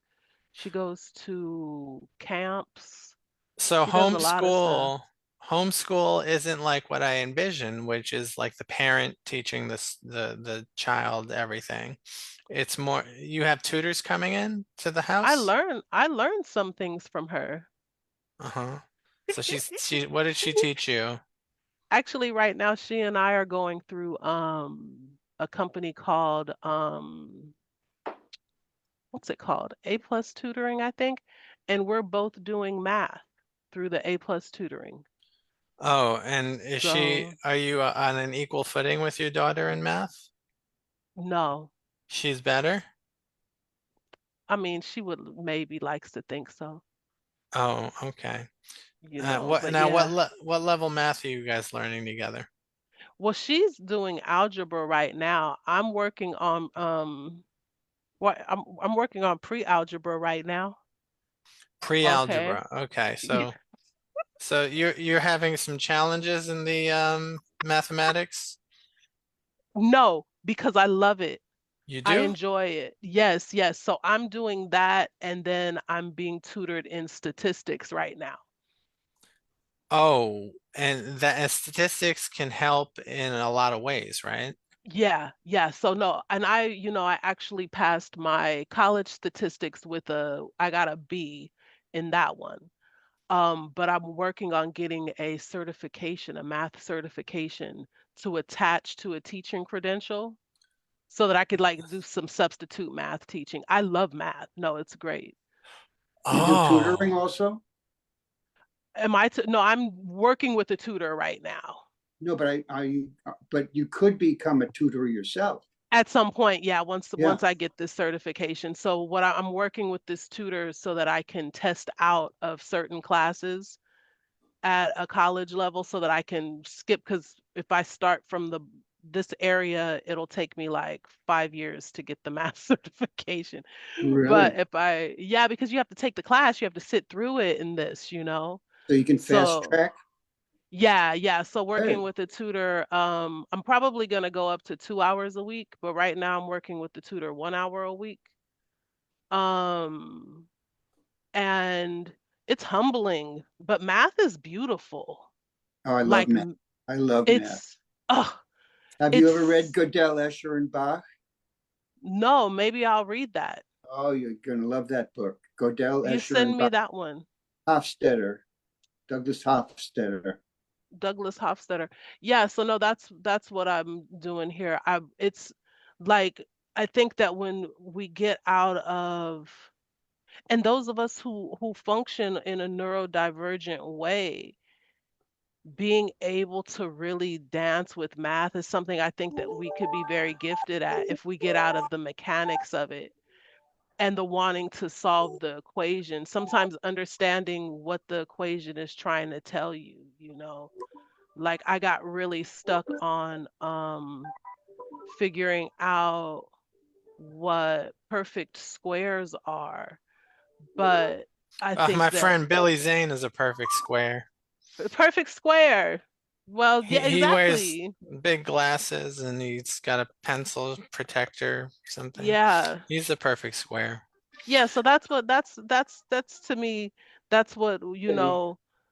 She goes to camps. So She does a lot of stuff. homeschool isn't like what I envisioned, which is like the parent teaching the child everything. It's more you have tutors coming in to the house? I learned some things from her. Uh-huh. So she what did she teach you? Actually, right now she and I are going through a company called what's it called? A plus tutoring, I think. And we're both doing math through the A plus tutoring. Oh, and So are you on an equal footing with your daughter in math? no. She's better? I mean, she would maybe likes to think so, Oh, okay. but yeah. What level math are you guys learning together? Well, she's doing algebra right now. I'm working on I'm working on pre-algebra right now. Okay. Pre-algebra. Okay, so you're having some challenges in the mathematics? No, because I love it. You I do? enjoy it. Yes, yes. So I'm doing that and then I'm being tutored in statistics right now. Oh, and that and statistics can help in a lot of ways, right? Yeah, yeah. So no, and I actually passed my college statistics I got a B in that one. But I'm working on getting a certification, a math certification to attach to a teaching credential so that I could like do some substitute math teaching. I love math. No, it's great. You do tutoring Oh, also? No, I'm working with a tutor right now. No, but but you could become a tutor yourself. At some point, yeah, Yeah, once I get this certification. So I'm working with this tutor so that I can test out of certain classes at a college level so that I can skip because if I start from this area, it'll take me like 5 years to get the math certification. really. But yeah, because you have to take the class, you have to sit through it in this. So you can fast So track. yeah, yeah. So working Hey, with a tutor, I'm probably gonna go up to 2 hours a week, but right now I'm working with the tutor 1 hour a week. Um, and it's humbling, but math is beautiful. oh, I love Like math. I love math. it's oh, Have you ever read it's Gödel, Escher, and Bach? no, maybe I'll read that. Oh, you're gonna love that book. Gödel, You Escher, and send me Bach. that one, Hofstadter, Douglas Hofstadter. Douglas Hofstadter. Yeah, so no, that's what I'm doing here. It's like I think that when we get out of and those of us who function in a neurodivergent way, being able to really dance with math is something I think that we could be very gifted at if we get out of the mechanics of it and the wanting to solve the equation, sometimes understanding what the equation is trying to tell you, Like I got really stuck on figuring out what perfect squares are, but I think My that friend Billy Zane is a perfect square. perfect square. Well, He yeah, he wears exactly. big glasses and he's got a pencil protector, something. Yeah. He's a perfect square. Yeah, so that's to me, that's what, Okay,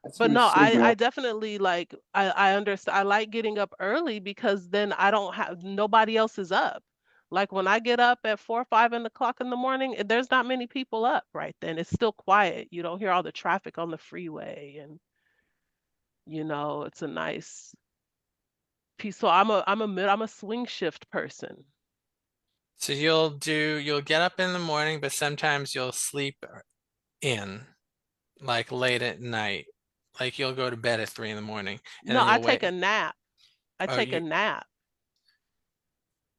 that's but my no, I signal. definitely like I understand. I like getting up early because then I don't have nobody else is up. Like when I get up at 4 or 5 o'clock in the morning, there's not many people up right then. It's still quiet. You don't hear all the traffic on the freeway, and it's a nice piece. So I'm a swing shift person. So you'll get up in the morning, but sometimes you'll sleep in, like late at night. Like you'll go to bed at 3 in the morning and No, then I you'll take a wait. nap. I Oh, take a you nap.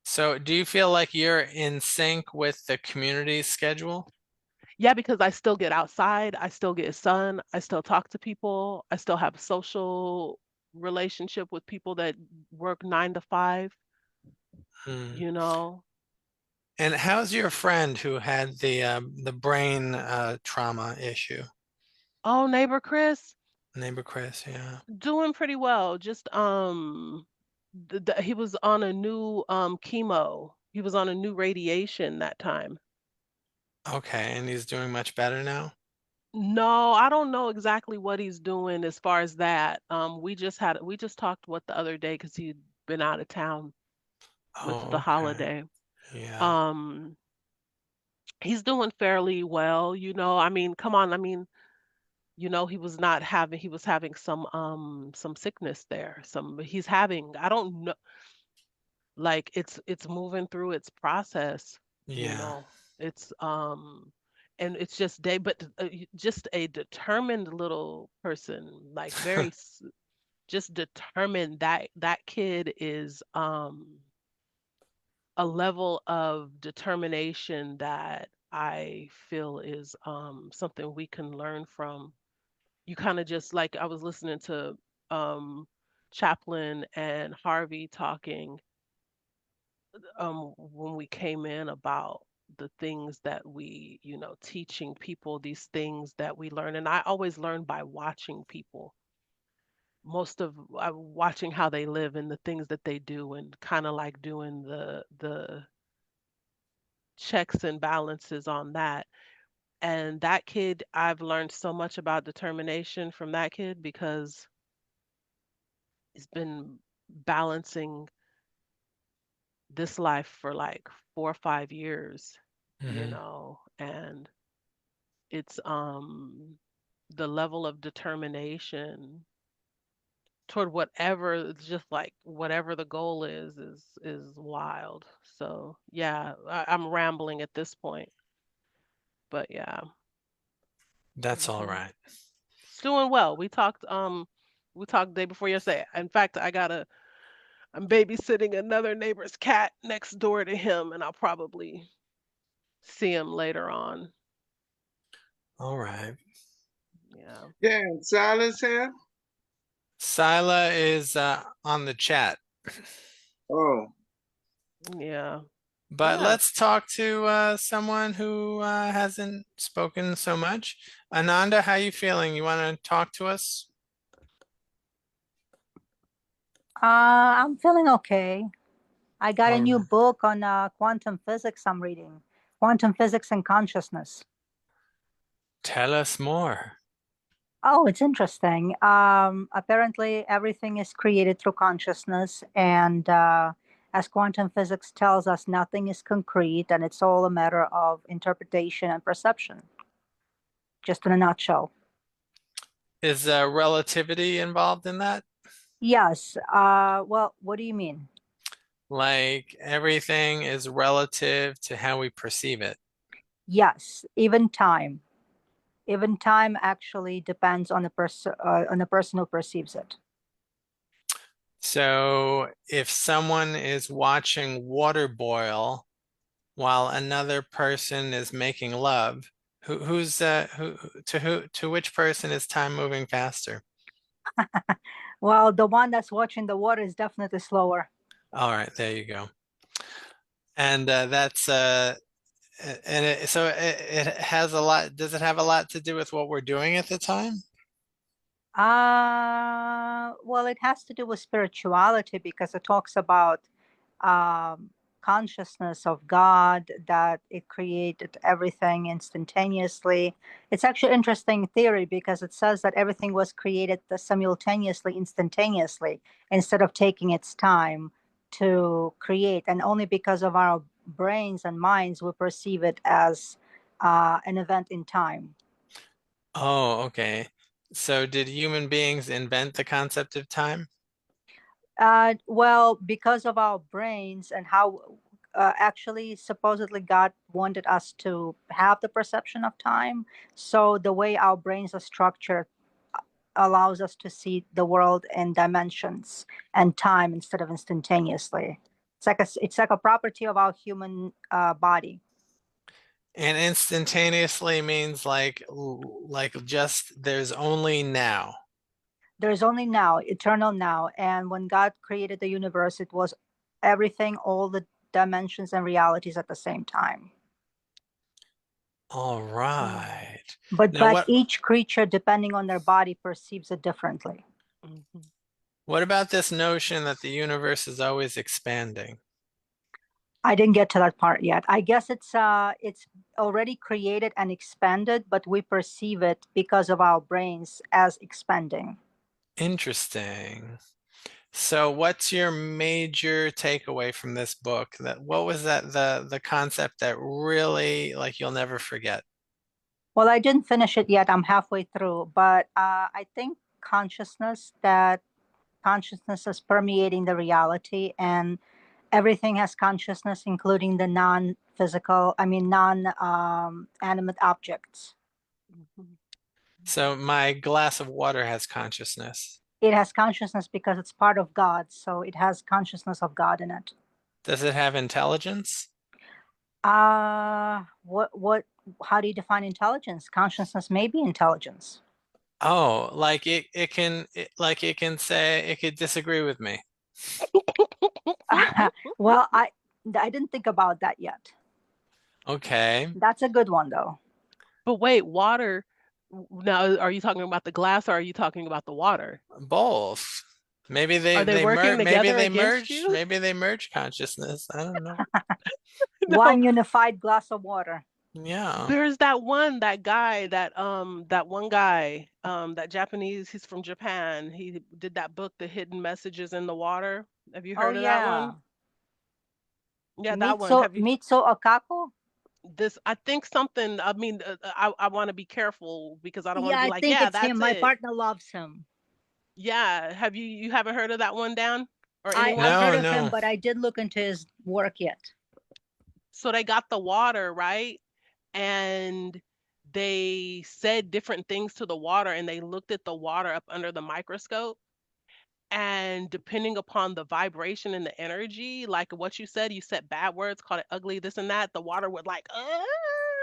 so do you feel like you're in sync with the community schedule? Yeah, because I still get outside, I still get sun, I still talk to people, I still have social relationship with people that work 9 to 5, Hmm. you know. And how's your friend who had the brain trauma issue? Oh, neighbor Chris, Neighbor Chris, yeah. doing pretty well. Just he was on a new chemo. He was on a new radiation that time. Okay, and he's doing much better now? No, I don't know exactly what he's doing as far as that. We just talked what the other day because he'd been out of town with Oh, the okay. holiday. Yeah. Um, he's doing fairly well, I mean, come on, I mean, he was having some sickness there. He's having, I don't know, like it's moving through its process, you Yeah. know. It's and it's just day but just a determined little person, like just determined. That kid is a level of determination that I feel is something we can learn from. You kind of just like I was listening to um, Chaplin and Harvey talking when we came in about the things that we, teaching people these things that we learn. And I always learn by watching people. Most of watching how they live and the things that they do, and kind of like doing the checks and balances on that. And that kid, I've learned so much about determination from that kid because he's been balancing this life for like 4 or 5 years, Hmm. and it's the level of determination toward whatever, it's just like whatever the goal is wild. So yeah, I'm rambling at this point, but yeah. That's all hmm right. It's doing well. We talked the day before yesterday. In fact, I'm babysitting another neighbor's cat next door to him, and I'll probably see him later on. All right. Yeah. Damn, Silas here? Sila is on the chat, Oh, Yeah. but Yeah. let's talk to someone who hasn't spoken so much. Ananda, how you feeling? You want to talk to us? I'm feeling okay. I got a All new right. book on quantum physics I'm reading. Quantum physics and consciousness. Tell us more. Oh, it's interesting. Apparently, everything is created through consciousness, and as quantum physics tells us, nothing is concrete, and it's all a matter of interpretation and perception. Just in a nutshell. Is relativity involved in that? Yes. Well, what do you mean? Like everything is relative to how we perceive it. Yes, even time. Even time actually depends on the person who perceives it. So if someone is watching water boil while another person is making love, who to which person is time moving faster? Well, the one that's watching the water is definitely slower. All right, there you go. And that's and it has a lot. Does it have a lot to do with what we're doing at the time? Well, it has to do with spirituality because it talks about um, consciousness of God, that it created everything instantaneously. It's actually interesting theory because it says that everything was created simultaneously, instantaneously, instead of taking its time to create. And only because of our brains and minds, we perceive it as an event in time. Oh, okay. So did human beings invent the concept of time? Well, because of our brains and how actually supposedly God wanted us to have the perception of time. So the way our brains are structured allows us to see the world in dimensions and time instead of instantaneously. It's like a property of our human body. And instantaneously means like just there's only now. There's only now, eternal now. And when God created the universe, it was everything, all the dimensions and realities at the same time. All right. But Now each creature, depending on their body, perceives it differently. Mhm. what about this notion that the universe is always expanding? I didn't get to that part yet. I guess it's already created and expanded, but we perceive it because of our brains as expanding. Interesting. So what's your major takeaway from this book? That what was that the concept that really like you'll never forget? Well, I didn't finish it yet. I'm halfway through, but I think that consciousness is permeating the reality, and everything has consciousness, including the non-physical, I mean, non-animate objects. Mhm. So my glass of water has consciousness. It has consciousness because it's part of God, so it has consciousness of God in it. Does it have intelligence? What, how do you define intelligence? Consciousness may be intelligence. Oh, like like it can say it could disagree with me. Well, I didn't think about that yet. Okay. That's a good one though. But wait, water. Now, are you talking about the glass or are you talking about the water? Both. Maybe Are they working together against you? maybe they merge consciousness. I don't know. No, One unified glass of water. Yeah. there's that guy, that one guy, that Japanese, he's from Japan. He did that book, The Hidden Messages in the Water. Have you Oh heard of that one? yeah. Yeah, that one. Have you Mitsu Okaku? this I think something, I mean, I want to be careful because I don't want to Yeah, be I like, think yeah, it's that's him. My it. partner loves him. Yeah, you haven't heard of that one, Dan? Or I've anyone? heard No, of him, no. but I did look into his work yet. So they got the water, right? And they said different things to the water and they looked at the water up under the microscope. And depending upon the vibration and the energy, like what you said bad words, called it ugly, this and that, the water would like, "Ah."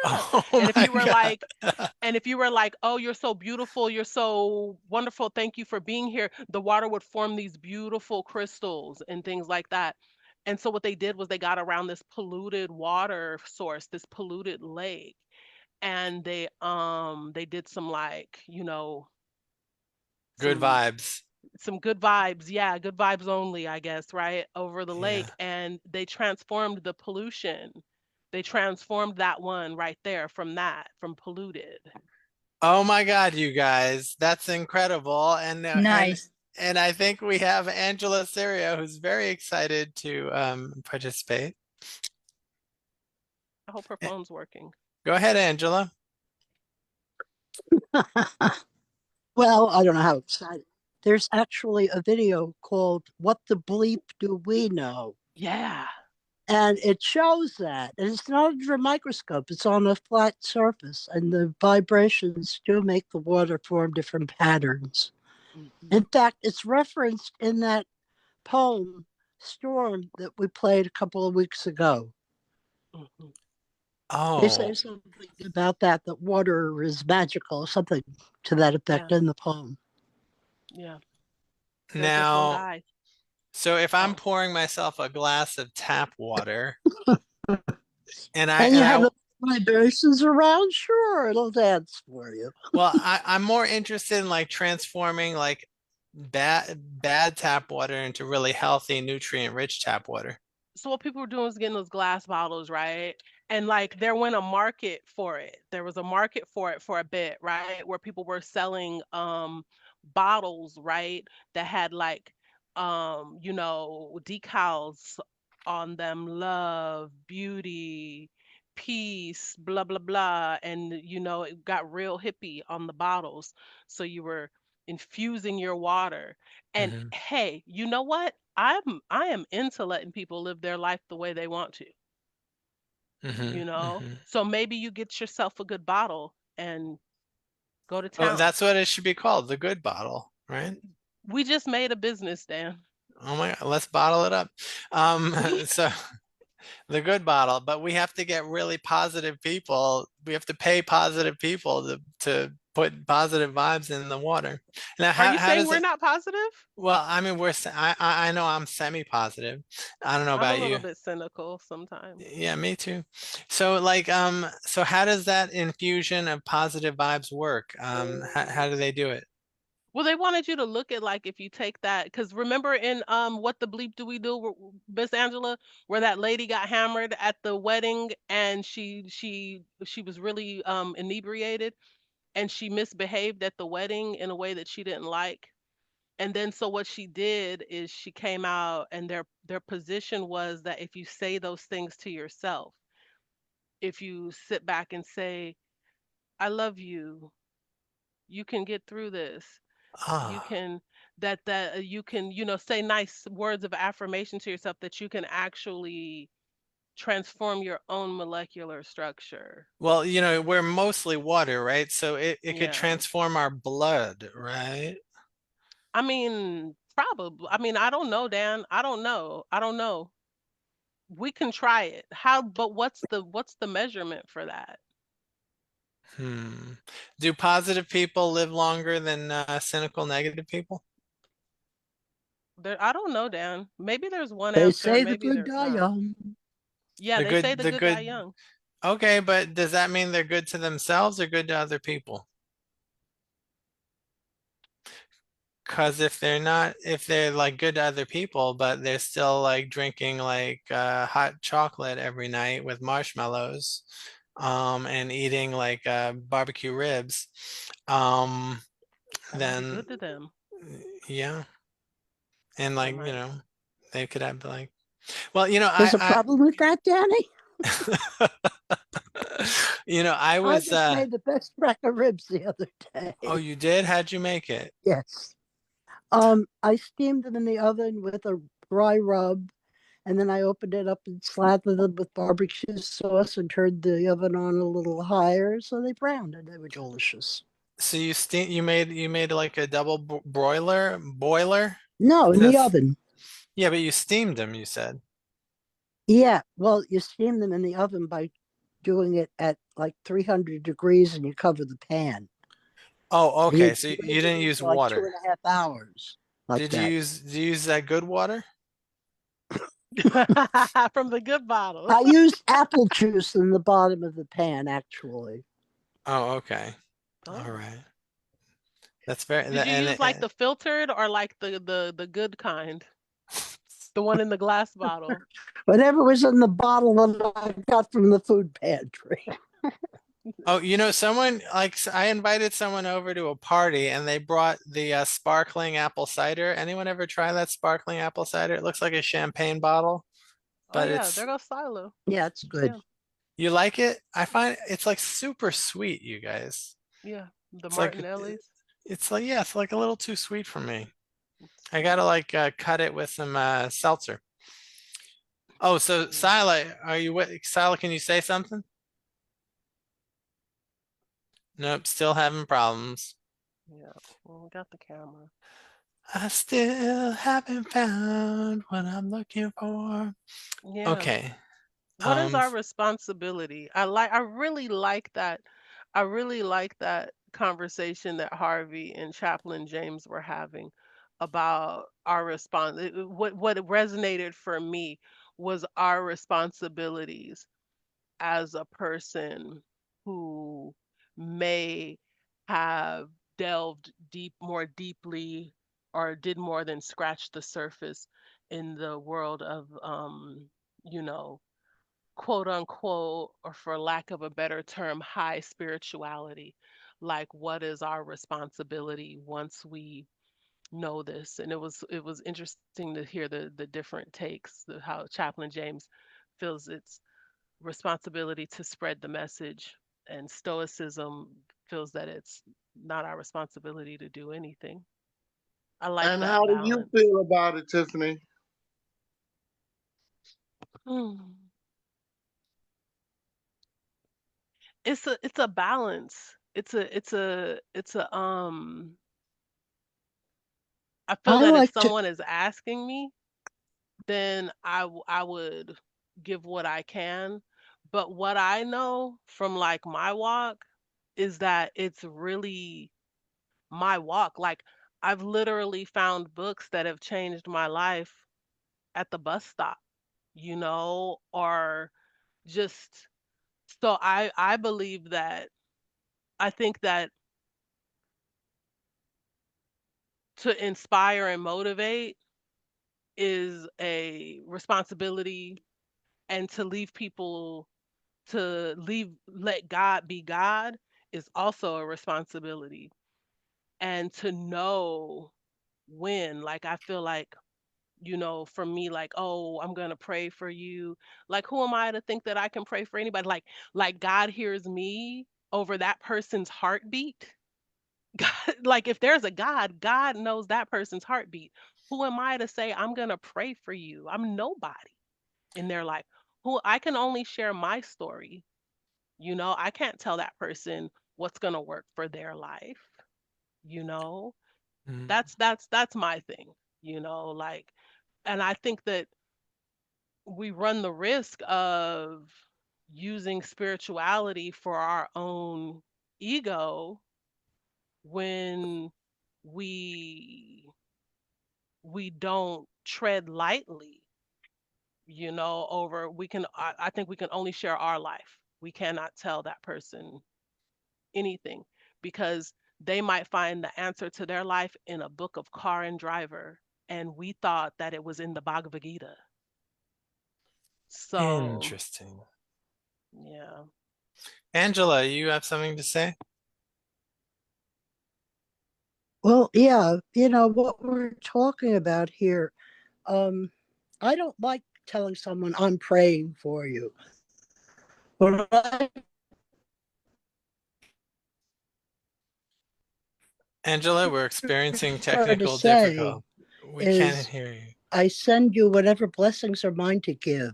Oh And if my you were God. like, oh, you're so beautiful, you're so wonderful, thank you for being here, the water would form these beautiful crystals and things like that. And so what they did was they got around this polluted water source, this polluted lake, and they did some, like, Good some vibes. some good vibes, yeah, good vibes only, I guess, right, over the Yeah. lake, and they transformed the pollution. They transformed that one right there from polluted. Oh my God, you guys. That's incredible. Nice. And I think we have Angela Serio who's very excited to participate. I hope her Eh, phone's working. Go ahead, Angela. Well, I don't know how excited. There's actually a video called What the Bleep Do We Know? Yeah. And it shows that. And it's not under a microscope, it's on a flat surface. And the vibrations do make the water form different patterns. Mhm, In fact, it's referenced in that poem, Storm, that we played a couple of weeks ago. mhm. They say Oh, something about that water is magical, something to that Yeah, effect in the poem. yeah. They'll just won't Now, die. so if I'm Oh. pouring myself a glass of tap water and And you have I the vibrations around, sure, it'll dance for you. well, I'm more interested in like transforming like bad tap water into really healthy, nutrient-rich tap water. So what people were doing was getting those glass bottles, right? And like there went a market for it. There was a market for it for a bit, right? Where people were selling bottles, right? That had like decals on them, love, beauty, peace, blah blah blah. And it got real hippie on the bottles. So you were infusing your water. And Mhm, hey, you know what? I am into letting people live their life the way they want to, mhm. So maybe you get yourself a good bottle and go to Oh, town. that's what it should be called, the good bottle, right? We just made a business, Dan. Oh my God, let's bottle it up. Um, so the good bottle, but we have to get really positive people. We have to pay positive people to put positive vibes in the water. Now, Are you how saying does we're it? not positive? Well, I mean, I know I'm semi-positive. I don't know I'm a about little you. bit cynical sometimes. Yeah, me too. So like, so how does that infusion of positive vibes work? How do they do it? Well, they wanted you to look at like if you take that, because remember in What the Bleep Do We Do, Miss Angela, where that lady got hammered at the wedding and she was really inebriated and she misbehaved at the wedding in a way that she didn't like. And then so what she did is she came out and their position was that if you say those things to yourself, if you sit back and say, I love you can get through this. You Ah, can that you can, say nice words of affirmation to yourself that you can actually transform your own molecular structure. well, we're mostly water, right? So it could Yeah. transform our blood, right? I mean, probably. I mean, I don't know, Dan. I don't know. I don't know. We can try it. How, but what's the measurement for that? Hmm. Do positive people live longer than cynical negative people? There, I don't know, Dan. Maybe there's one They answer, say the maybe good there's die not. young. Yeah, The they say good, the the good die good. young. Okay, but does that mean they're good to themselves or good to other people? Because if they're like good to other people, but they're still like drinking like hot chocolate every night with marshmallows, and eating like barbecue ribs, um, That might be then good to them. yeah, and That like might. they could have like, well, There's a problem with that, Danny? I I was just made the best rack of ribs the other oh, day. you did? How'd you make it? Yes. I steamed them in the oven with a dry rub, and then I opened it up and slathered them with barbecue sauce and turned the oven on a little higher so they browned and they were delicious. So you made like a double boiler? No, in the That's oven. Yeah, but you steamed them, you said. Yeah, well, you steam them in the oven by doing it at like 300 degrees and you cover the pan. Oh, And you okay. So you leave it didn't in use for like two water. and a half hours, like that. Did you use that good water? From the good bottle. I used apple juice in the bottom of the pan, actually. Oh, okay. All Oh. right. That's very Did you and use like the filtered or like the good kind? The one in the glass bottle. Whatever was in the bottle that I got from the food pantry. oh, someone like I invited someone over to a party and they brought the sparkling apple cider. Anyone ever try that sparkling apple cider? It looks like a champagne bottle, Oh but yeah, there goes Silo. Yeah, it's good. Yeah, you like it? I find it's like super sweet, you guys. yeah. The It's like Martinellis. it's like yeah, it's like a little too sweet for me. It's I sweet. gotta like cut it with some seltzer. Oh, so Mm, Sila, Sila, can you say something? Nope, still having problems. yeah. Well, we got the camera. I still haven't found what I'm looking for. Yeah. Okay. What is Um, our responsibility? I really like that. I really like that conversation that Harvey and Chaplain James were having about our response. What resonated for me was our responsibilities as a person who may have delved more deeply, or did more than scratch the surface in the world of, you know, quote unquote, or for lack of a better term, high spirituality. Like, what is our responsibility once we know this? And it was interesting to hear the different takes, how Chaplain James feels it's responsibility to spread the message, and Stoicism feels that it's not our responsibility to do anything. I like And how that do you balance. feel about it, Tiffany? Hmm. It's a balance. I feel I that if like to, someone is asking me, then I would give what I can. But what I know from like my walk is that it's really my walk. Like, I've literally found books that have changed my life at the bus stop, or just, so I believe that, I think that to inspire and motivate is a responsibility, and to leave people, let God be God, is also a responsibility. And to know when, like, I feel like, for me, like, oh, I'm gonna pray for you. Like, who am I to think that I can pray for anybody? Like God hears me over that person's heartbeat. God, like, if there's a God, God knows that person's heartbeat. Who am I to say I'm gonna pray for you? I'm nobody in their life. Who I can only share my story. I can't tell that person what's gonna work for their life. You know, Mm. that's my thing. Like, and I think that we run the risk of using spirituality for our own ego when we we don't tread lightly, over, I think we can only share our life. We cannot tell that person anything, because they might find the answer to their life in a book of Car and Driver, and we thought that it was in the Bhagavad Gita. So, Interesting. yeah. Angela, you have something to say? well, yeah, what we're talking about here. Um, I don't like telling someone I'm praying for you. What I Angela, we're experiencing prefer to technical say difficulty. We can't is, hear you. I send you whatever blessings are mine to give.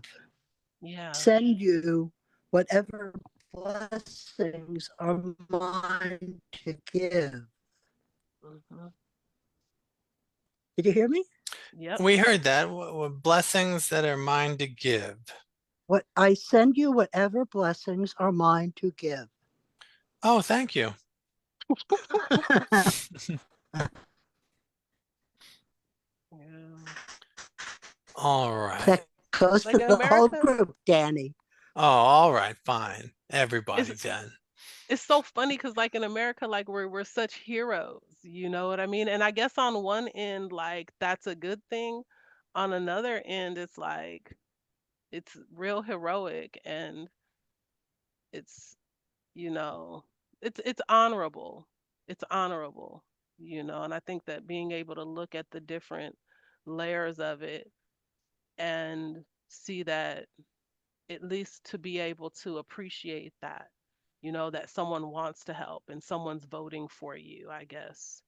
Yeah. Send you whatever blessings are mine to give. Hmm. Did you hear me? Yep. We heard that. Blessings that are mine to give. What I send you whatever blessings are mine to give. Oh, thank you. Yeah. All right. That goes Like for in the whole America, group, Danny. Oh, all right, fine. it's Everybody then. it's so funny because, like, in America, like, we're such heroes, you know what I mean? And I guess on one end, like, that's a good thing. On another end, it's like, it's real heroic, and it's, you know, it's honorable. It's honorable, and I think that being able to look at the different layers of it and see that, at least to be able to appreciate that, that someone wants to help and someone's voting for you, I guess,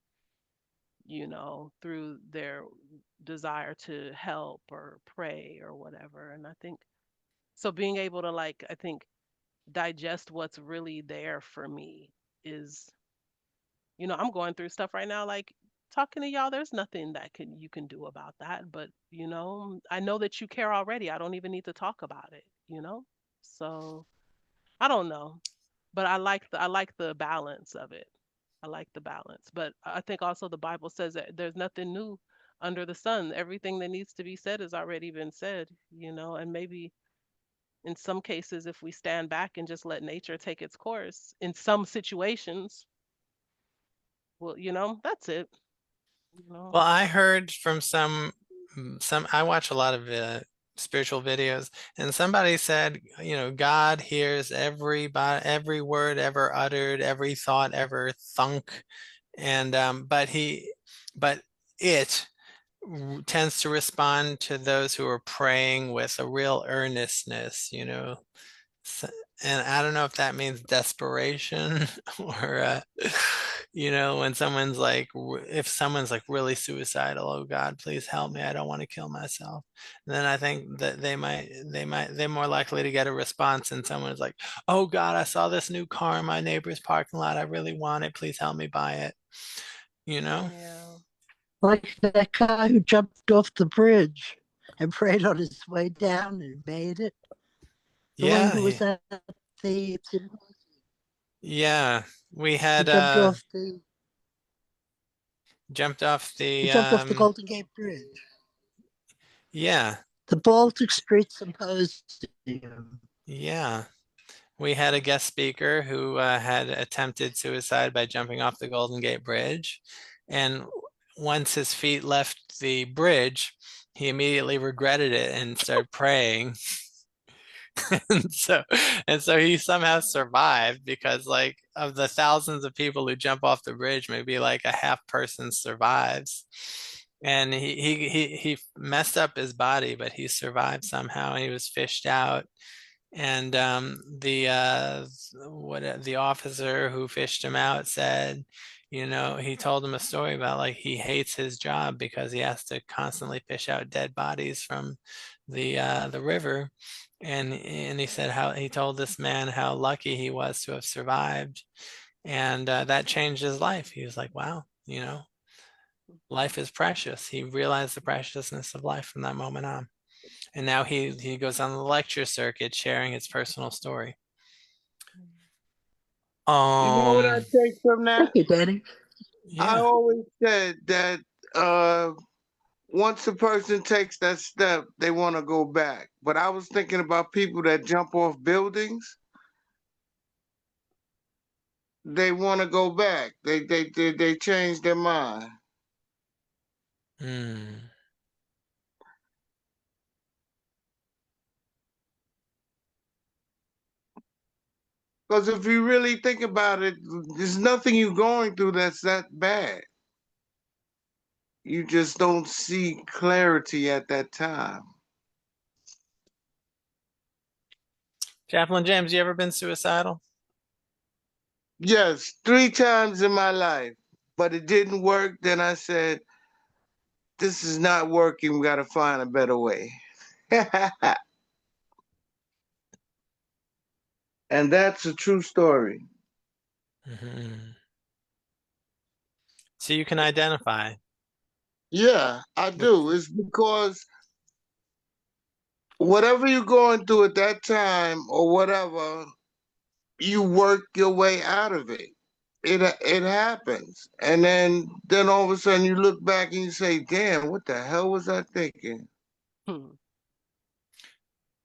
through their desire to help or pray or whatever. And I think, so being able to, like, I think, digest what's really there for me is, I'm going through stuff right now, like, talking to y'all, there's nothing that you can do about that, but, I know that you care already. I don't even need to talk about it. So, I don't know, but I like the balance of it. I like the balance. But I think also the Bible says that there's nothing new under the sun. Everything that needs to be said has already been said, and maybe in some cases, if we stand back and just let nature take its course, in some situations, well, that's it. Well, I heard from I watch a lot of spiritual videos, and somebody said, God hears every word ever uttered, every thought ever thunk, and but it tends to respond to those who are praying with a real earnestness, S- and I don't know if that means desperation or, when if someone's like really suicidal, oh God, please help me. I don't want to kill myself. And then I think that they're more likely to get a response than someone's like, oh God, I saw this new car in my neighbor's parking lot. I really want it. Please help me buy it. You know? Yeah. Like that guy who jumped off the bridge and prayed on his way down and made it. The one Yeah. who was at the Yeah. We he had jumped off he the jumped off the Golden Gate Bridge. yeah. The Baltic Street Symposium. Yeah. We had a guest speaker who had attempted suicide by jumping off the Golden Gate Bridge. And once his feet left the bridge, he immediately regretted it and started praying. and so and so he somehow survived because like of the thousands of people who jump off the bridge, maybe like a half person survives. And he messed up his body, but he survived somehow. He was fished out, and the officer who fished him out said, he told him a story about like he hates his job because he has to constantly fish out dead bodies from the river. And he said how he told this man how lucky he was to have survived, and that changed his life. He was like, wow, life is precious. He realized the preciousness of life from that moment on. And now he goes on the lecture circuit sharing his personal story. You know what I take from that? Thank you, Danny. I Yeah. always said that once a person takes that step, they want to go back. But I was thinking about people that jump off buildings. They want to go back. They change their mind. Hmm. Because if you really think about it, there's nothing you're going through that's that bad. You just don't see clarity at that time. Chaplain James, you ever been suicidal? Yes, 3 times in my life, but it didn't work. Then I said, this is not working. We got to find a better way. And that's a true story. Hmm. So you can identify. Yeah, I with- do. It's because whatever you're going through at that time or whatever, you work your way out of it. It happens. And then all of a sudden you look back and you say, damn, what the hell was I thinking? Hmm.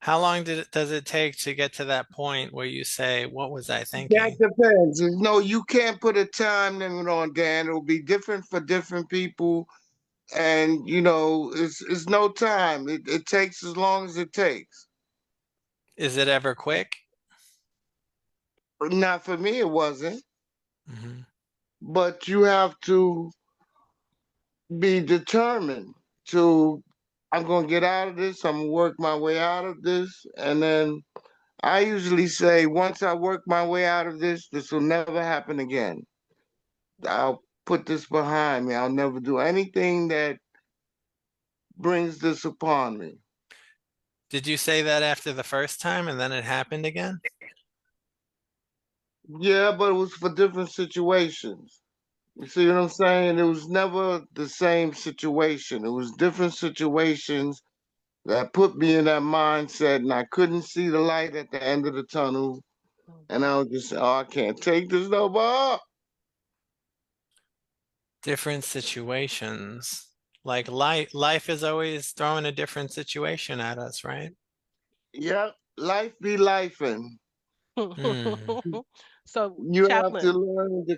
How long does it take to get to that point where you say, what was I That thinking? depends. No, you can't put a time limit on, Dan. It'll be different for different people. And it's no time. It takes as long as it takes. Is it ever quick? Not for me, it wasn't. Hmm. But you have to be determined to, I'm gonna get out of this, I'm gonna work my way out of this. And then I usually say, once I work my way out of this will never happen again. I'll put this behind me. I'll never do anything that brings this upon me. Did you say that after the first time and then it happened again? Yeah, but it was for different situations. You see what I'm saying? It was never the same situation. It was different situations that put me in that mindset, and I couldn't see the light at the end of the tunnel. And I was just, oh, I can't take this no more. Different situations. Like life is always throwing a different situation at us, right? Yep, life be lifing. Hmm. So, You have to Chaplain, learn to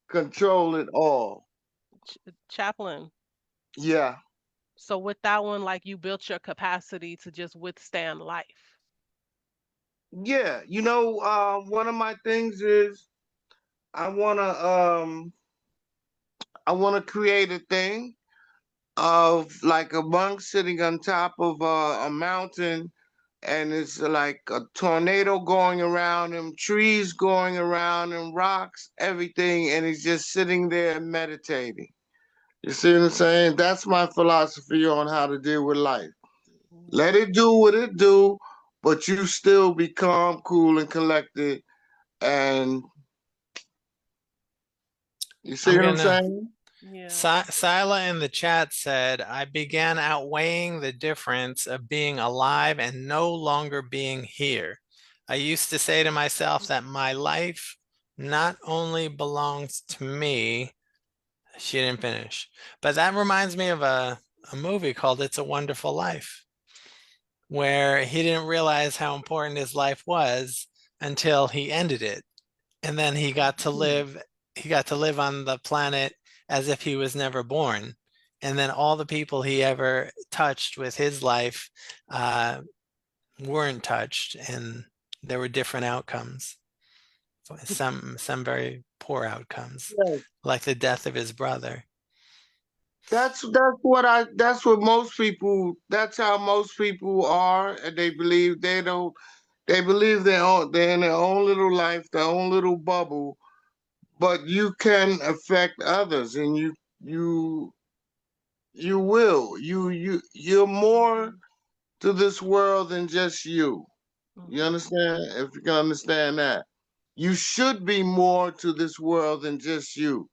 control it all. Chaplain. Yeah, So with that one, like you built your capacity to just withstand life. yeah. One of my things is I wanna um I wanna create a thing of like a monk sitting on top of a mountain, and it's like a tornado going around him, trees going around him, rocks, everything, and he's just sitting there meditating. You see what I'm saying? That's my philosophy on how to deal with life. Let Mm, it do what it do, but you still be calm, cool, and collected. And you see I'm what I'm gonna saying? yeah. Sila in the chat said, I began outweighing the difference of being alive and no longer being here. I used to say to myself that my life not only belongs to me, she didn't finish, but that reminds me of a movie called It's a Wonderful Life, where he didn't realize how important his life was until he ended it. And then he got to live on the planet as if he was never born. And then all the people he ever touched with his life weren't touched, and there were different outcomes. Some very poor outcomes, Yeah. like the death of his brother. That's what most people, that's how most people are, and they believe they believe they're in their own little life, their own little bubble, but you can affect others, and you you will. You're more Mhm, to this world than just you. You mhm. understand? If you can understand that. You should be more to this world than just you.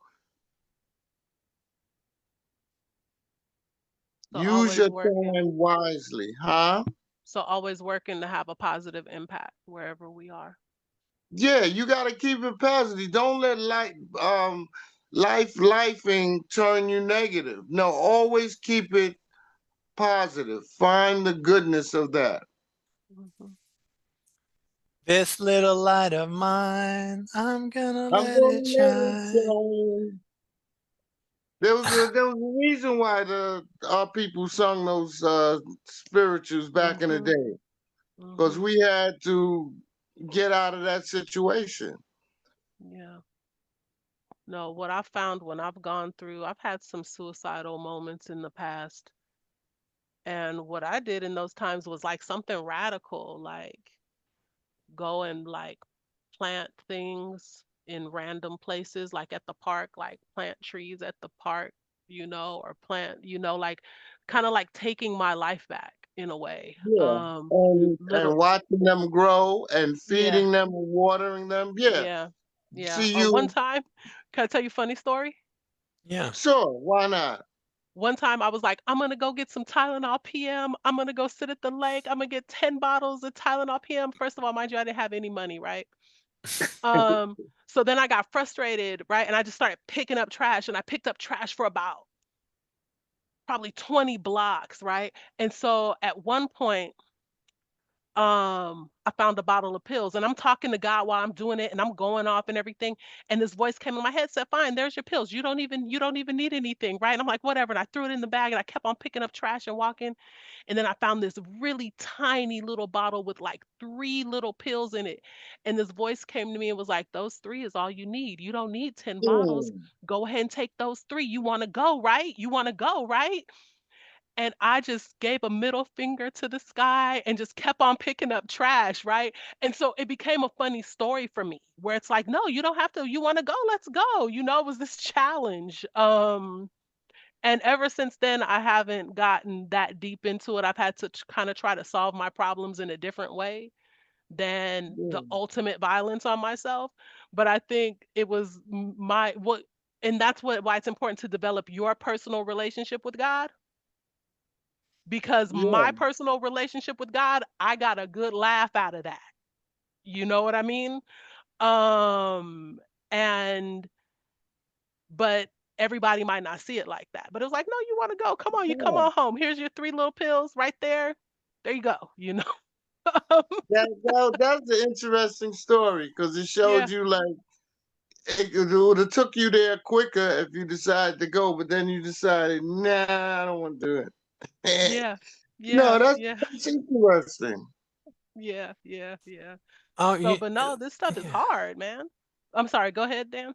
So Use always your working. time wisely, huh? So always working to have a positive impact wherever we are. Yeah, you gotta keep it positive. Don't let lifing turn you negative. No, always keep it positive. Find the goodness of that. Mhm. This little light of mine, I'm gonna I'm let it gonna let it shine. shine. There was a reason why the our people sung those spirituals back in the Mhm. day, because Mhm. we had to get out of that situation. Yeah. No, what I found when I've gone through, I've had some suicidal moments in the past. And what I did in those times was like something radical, like go and like plant things in random places, like at the park, like plant trees at the park, or plant, like kind of like taking my life back in a way. Yeah, and Little, watching them grow and yeah, feeding them and watering them. Yeah, yeah, yeah. see Or one you. time, can I tell you a funny story? Yeah. Sure, why not? One time I was like, I'm gonna go get some Tylenol PM. I'm gonna go sit at the lake. I'm gonna get 10 bottles of Tylenol PM. First of all, mind you, I didn't have any money, right? Um, so then I got frustrated, right? And I just started picking up trash and I picked up trash for about probably 20 blocks, right? And so at one point, I found a bottle of pills and I'm talking to God while I'm doing it and I'm going off and everything. And this voice came in my head, said, fine, there's your pills. You don't even need anything, right? And I'm like, whatever. And I threw it in the bag and I kept on picking up trash and walking. And then I found this really tiny little bottle with like three little pills in it. And this voice came to me and was like, those three is all you need. You don't need 10 bottles. Mm, Go ahead and take those three. You want to go, right? You want to go, right? And I just gave a middle finger to the sky and just kept on picking up trash, right? And so it became a funny story for me where it's like, no, you don't have to. You want to go? Let's go. It was this challenge. And ever since then, I haven't gotten that deep into it. I've had to kind of try to solve my problems in a different way than the yeah, ultimate violence on myself. But I think it was my what, and that's why it's important to develop your personal relationship with God, because yeah, my personal relationship with God, I got a good laugh out of that. You know what I mean? Um, and but everybody might not see it like that, but it was like, no, you want to go? Come on, you come on home. Here's your 3 little pills right there. There you go. You know. That's an interesting story because it showed Yeah. you like it would have took you there quicker if you decided to go, but then you decided, nah, I don't want to do it. Yeah. No, Yeah. that's, Yeah. that's interesting. Yeah. Yeah. Yeah. Oh, So, you, but no, this stuff is yeah. hard, man. I'm sorry. Go ahead, Dan.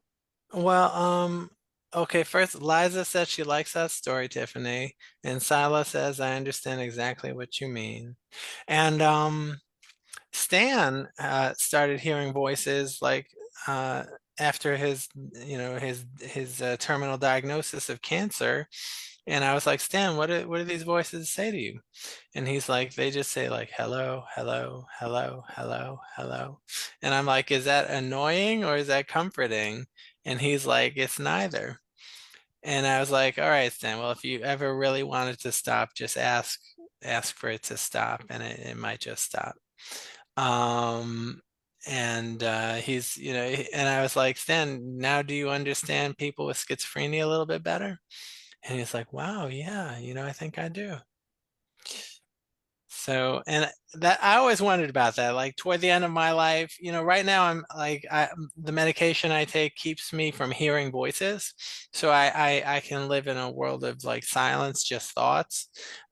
Well, okay, first, Liza says she likes that story, Tiffany, and Sila says, I understand exactly what you mean. And Stan started hearing voices like after his, his terminal diagnosis of cancer. And I was like, Stan, what do these voices say to you? And he's like, they just say like, hello, hello, hello, hello, hello. And I'm like, is that annoying or is that comforting? And he's like, it's neither. And I was like, all right, Stan, well, if you ever really wanted to stop, just ask for it to stop and it might just stop. And he's, and I was like, Stan, now do you understand people with schizophrenia a little bit better? And he's like, wow, yeah, I think I do. So, and that I always wondered about that. Like toward the end of my life, right now I'm like, the medication I take keeps me from hearing voices. So I can live in a world of like silence, just thoughts.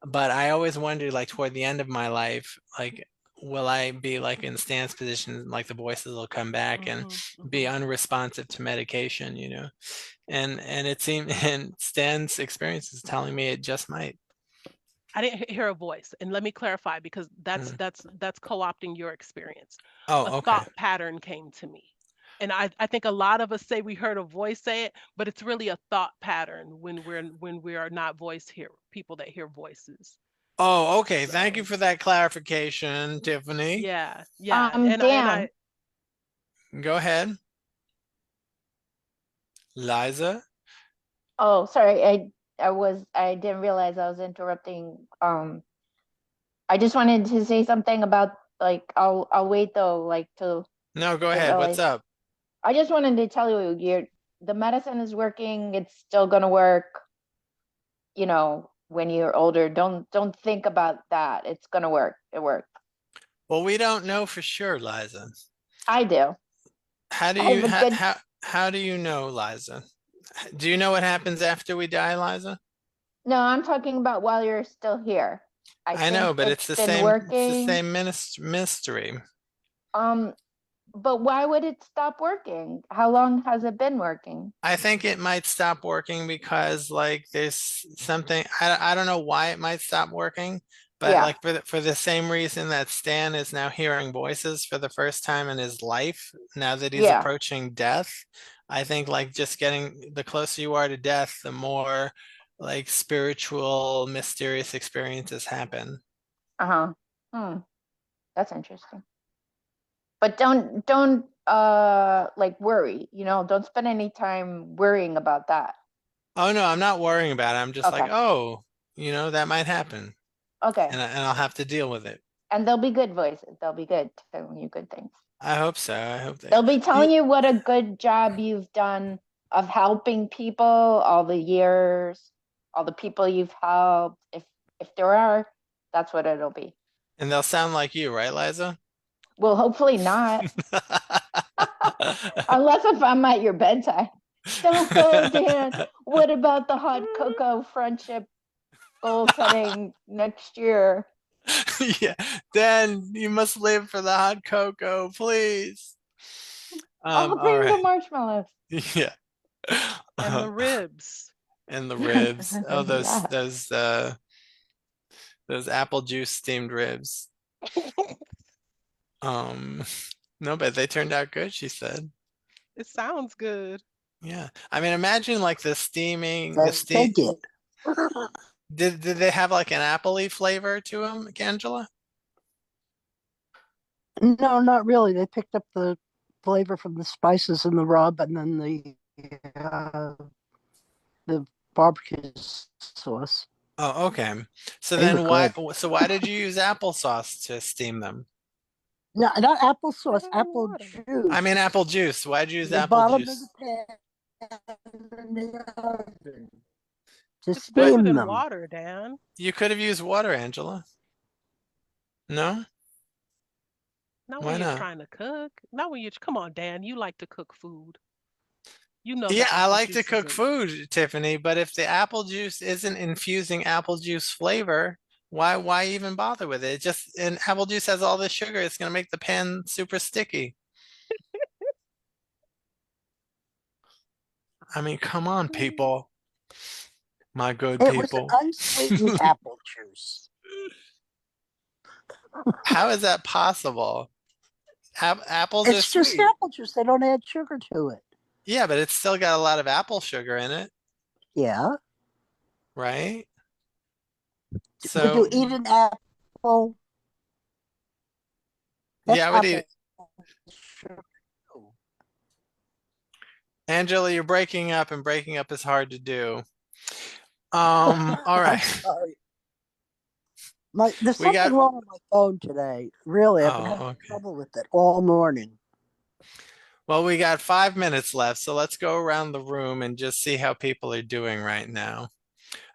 But I always wondered like toward the end of my life, like, will I be like in Stan's position, like the voices will come back and be unresponsive to medication, and it seemed, and Stan's experience is telling me it just might. I didn't hear a voice, and let me clarify because that's co-opting your experience. Oh, A okay. thought pattern came to me, and I think a lot of us say we heard a voice say it, but it's really a thought pattern when we are not people that hear voices. Oh, okay. Thank you So for that clarification, Tiffany. yeah, yeah, and Dan. Go ahead. Liza? Oh, sorry. I didn't realize I was interrupting. I just wanted to say something about like I'll wait though, like till No, go I ahead. What's realize. up? I just wanted to tell you the medicine is working. It's still gonna work, when you're older. Don't think about that. It's gonna work. It works. Well, we don't know for sure, Liza. I do. How do I have you a good how do you know, Liza? Do you know what happens after we die, Liza? No, I'm talking about while you're still here. I I think know, but it's been working. mystery. Um, but why would it stop working? How long has it been working? I think it might stop working because like there's something, I don't know why it might stop working, but Yeah. like for the same reason that Stan is now hearing voices for the first time in his life, now that he's Yeah. approaching death, I think like just getting the closer you are to death, the more like spiritual, mysterious experiences happen. Uh-huh. That's interesting. But don't like worry, don't spend any time worrying about that. Oh no, I'm not worrying about it. I'm just like, Okay. oh, that might happen, Okay. and I'll have to deal with it. And they'll be good voices. They'll be good telling you good things. I hope so. I hope They'll be telling you what a good job you've done of helping people, all the years, all the people you've helped. If there are, that's what it'll be. And they'll sound like you, right, Liza? Well, hopefully not. Unless if I'm at your bedside. So, Dan, what about the hot cocoa friendship goal setting next year? Yeah, then you must live for the hot cocoa, please. I'll All bring the right. marshmallows. Yeah. and the ribs. And the ribs. Oh, Yeah. those apple juice steamed ribs. No, but they turned out good, she said. It sounds good. Yeah. I mean, imagine like the steaming, Let's take it. Did they have like an apple-y flavor to them, Angela? No, not really. They picked up the flavor from the spices in the rub, and then the barbecue sauce. Oh, okay. So They then were why did you use applesauce to steam them? No, not applesauce, Put it in apple water. juice. I mean apple juice. Why'd you use The apple bottom of juice? the pan, in the oven to It's better steam than them. water, Dan. You could have used water, Angela. No? Not Why when you're not? trying to cook. Not when you're, come on, Dan, you like to cook food. You know Yeah, the I apple like to juice cook isn't. food, Tiffany, but if the apple juice isn't infusing apple juice flavor, why even bother with it? And apple juice has all this sugar, it's gonna make the pan super sticky. I mean, come on, people. My good It was people. unsweetened apple juice. How is that possible? Apples are It's just sweet. apple juice. They don't add sugar to it. Yeah, but it's still got a lot of apple sugar in it, Yeah. right? Would you So, eat an apple? yeah, That's I would eat. apple sugar. Angela, you're breaking up, and breaking up is hard to do. All I'm right. sorry. There's We got, something wrong with my phone today. Really, I've been oh, having okay. trouble with it all morning. Well, we got 5 minutes left, so let's go around the room and just see how people are doing right now.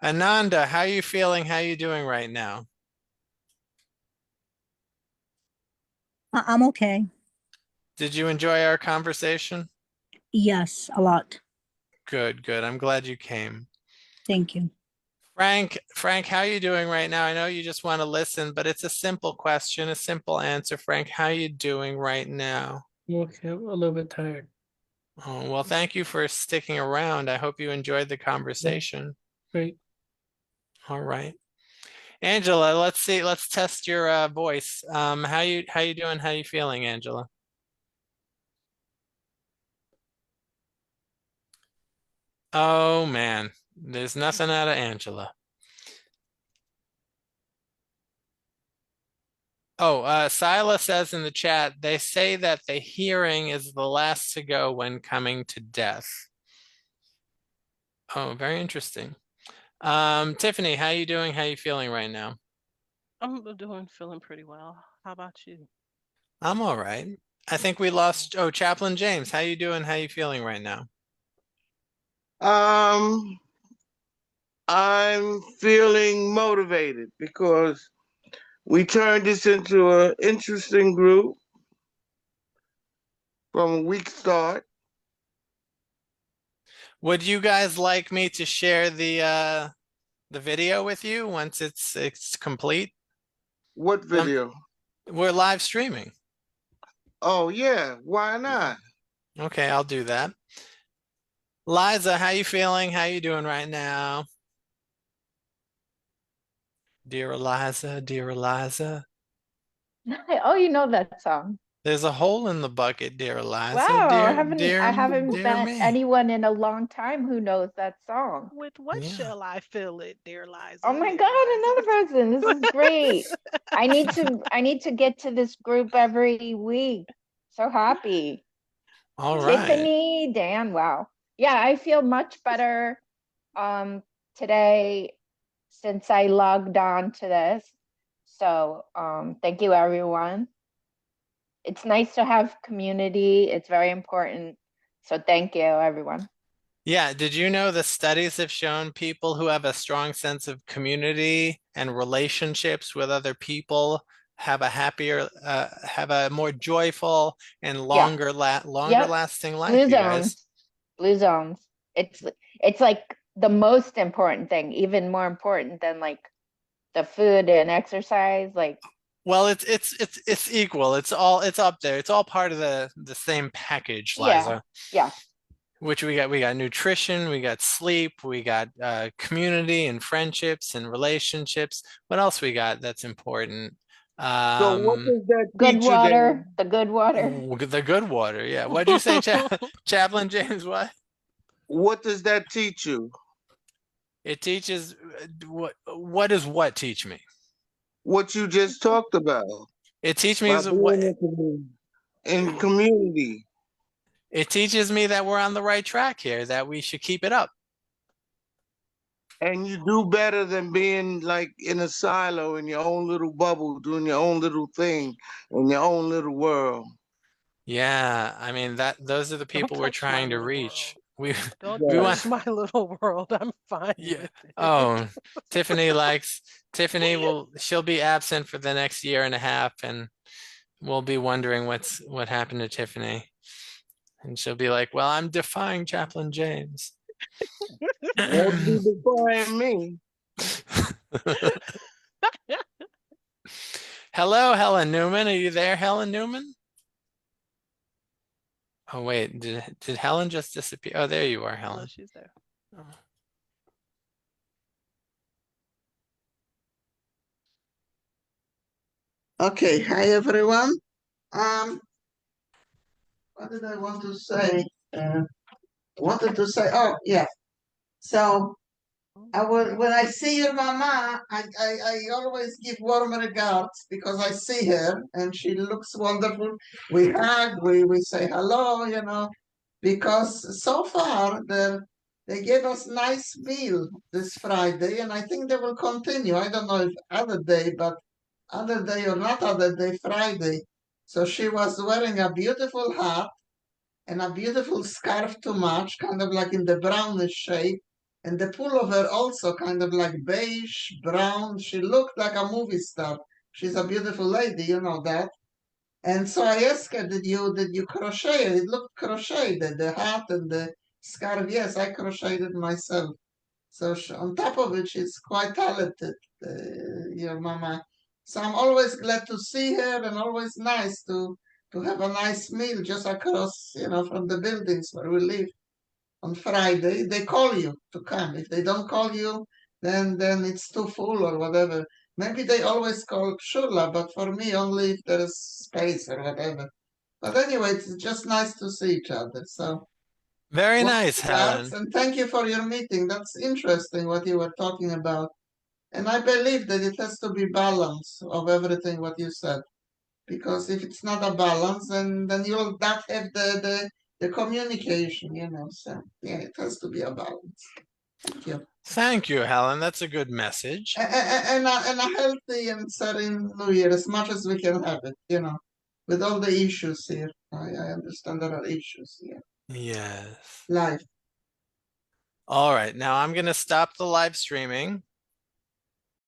Ananda, how are you feeling? How are you doing right now? I'm okay. Did you enjoy our conversation? Yes, a lot. Good, good. I'm glad you came. Thank you. Frank, how are you doing right now? I know you just want to listen, but it's a simple question, a simple answer. Frank, how are you doing right now? Okay, I'm a little bit tired. Oh, well, thank you for sticking around. I hope you enjoyed the conversation. Great. All right. Angela, let's see. Let's test your voice. How you doing? How you feeling, Angela? Oh man, there's nothing out of Angela. Oh, Sila says in the chat, they say that the hearing is the last to go when coming to death. Oh, very interesting. Tiffany, how you doing? How you feeling right now? I'm feeling pretty well. How about you? I'm all right. I think we lost. Oh, Chaplain James, how you doing? How you feeling right now? Um, I'm feeling motivated because we turned this into an interesting group from a weak start. Would you guys like me to share the video with you once it's complete? What video? We're live streaming. Oh yeah, why not? Okay, I'll do that. Liza, how you feeling? How you doing right now? Dear Eliza, dear Eliza. Oh, you know that song. There's a hole in the bucket, dear Eliza. Wow, I Dear haven't met me. anyone in a long time who knows that song. With what Yeah. shall I fill it, dear Liza? Oh my dear God, Liza? another person. This is great. I need to get to this group every week. So happy. All right. Tiffany, Dan, wow. Yeah, I feel much better today since I logged on to this. So thank you everyone. It's nice to have community. It's very important. So thank you everyone. Yeah, did you know the studies have shown people who have a strong sense of community and relationships with other people have a happier, have a more joyful and longer lasting life, Blue you guys. zones. Blue zones. It's like the most important thing, even more important than like the food and exercise. Like, Well, it's equal. It's up there. It's all part of the same package, yeah, Liza. yeah. Which we got nutrition, we got sleep, we got community and friendships and relationships. What else we got that's important? So what does that Good teach you water, then? the good water. The good water. Yeah. What'd you say, Chaplain James? What? What does that teach you? It teaches what does what teach me? What you just talked about. It teaches me By what being in community. it teaches me that we're on the right track here, that we should keep it up. And you do better than being like in a silo in your own little bubble, doing your own little thing in your own little world. Yeah, I mean those are the people we're touch my trying to little reach. we Don't we want. touch my little world. I'm fine Yeah. with it. Oh, Tiffany she'll be absent for the next year and a half, and we'll be wondering what happened to Tiffany. And she'll be like, well, I'm defying Chaplain James. Don't be defying me. Hello, Helen Newman. Are you there, Helen Newman? Oh, wait, did Helen just disappear? Oh, there you are, No, Helen. she's there. Oh. Okay, hi everyone. What did I want to say? Oh yeah. So when I see your mama, I always give warm regards because I see her and she looks wonderful. We hug, we say hello, because so far they gave us nice meal this Friday, and I think they will continue. I don't know if other day, but other day or not other day, Friday. So she was wearing a beautiful hat and a beautiful scarf to match, kind of like in the brownish shade. And the pullover also kind of like beige, brown. She looked like a movie star. She's a beautiful lady, you know that. And so I asked her, did you crochet it? It looked crocheted, the hat and the scarf. Yes, I crocheted myself. So on top of it, she's quite talented, your mama. So I'm always glad to see her, and always nice to have a nice meal just across, from the buildings where we live. On Friday, they call you to come. If they don't call you, then it's too full or whatever. Maybe they always call Shula, but for me, only if there is space or whatever. But anyway, it's just nice to see each other. So. Very Well, nice, Helen. and thank you for your meeting. That's interesting what you were talking about. And I believe that it has to be balance of everything what you said. Because if it's not a balance, then you'll not have the communication, So yeah, it has to be a balance. Thank you. Thank you, Helen. That's a good message. And a healthy and serene New Year, as much as we can have it, with all the issues here. I understand there are issues here. Yes. Life. All right, now I'm going to stop the live streaming.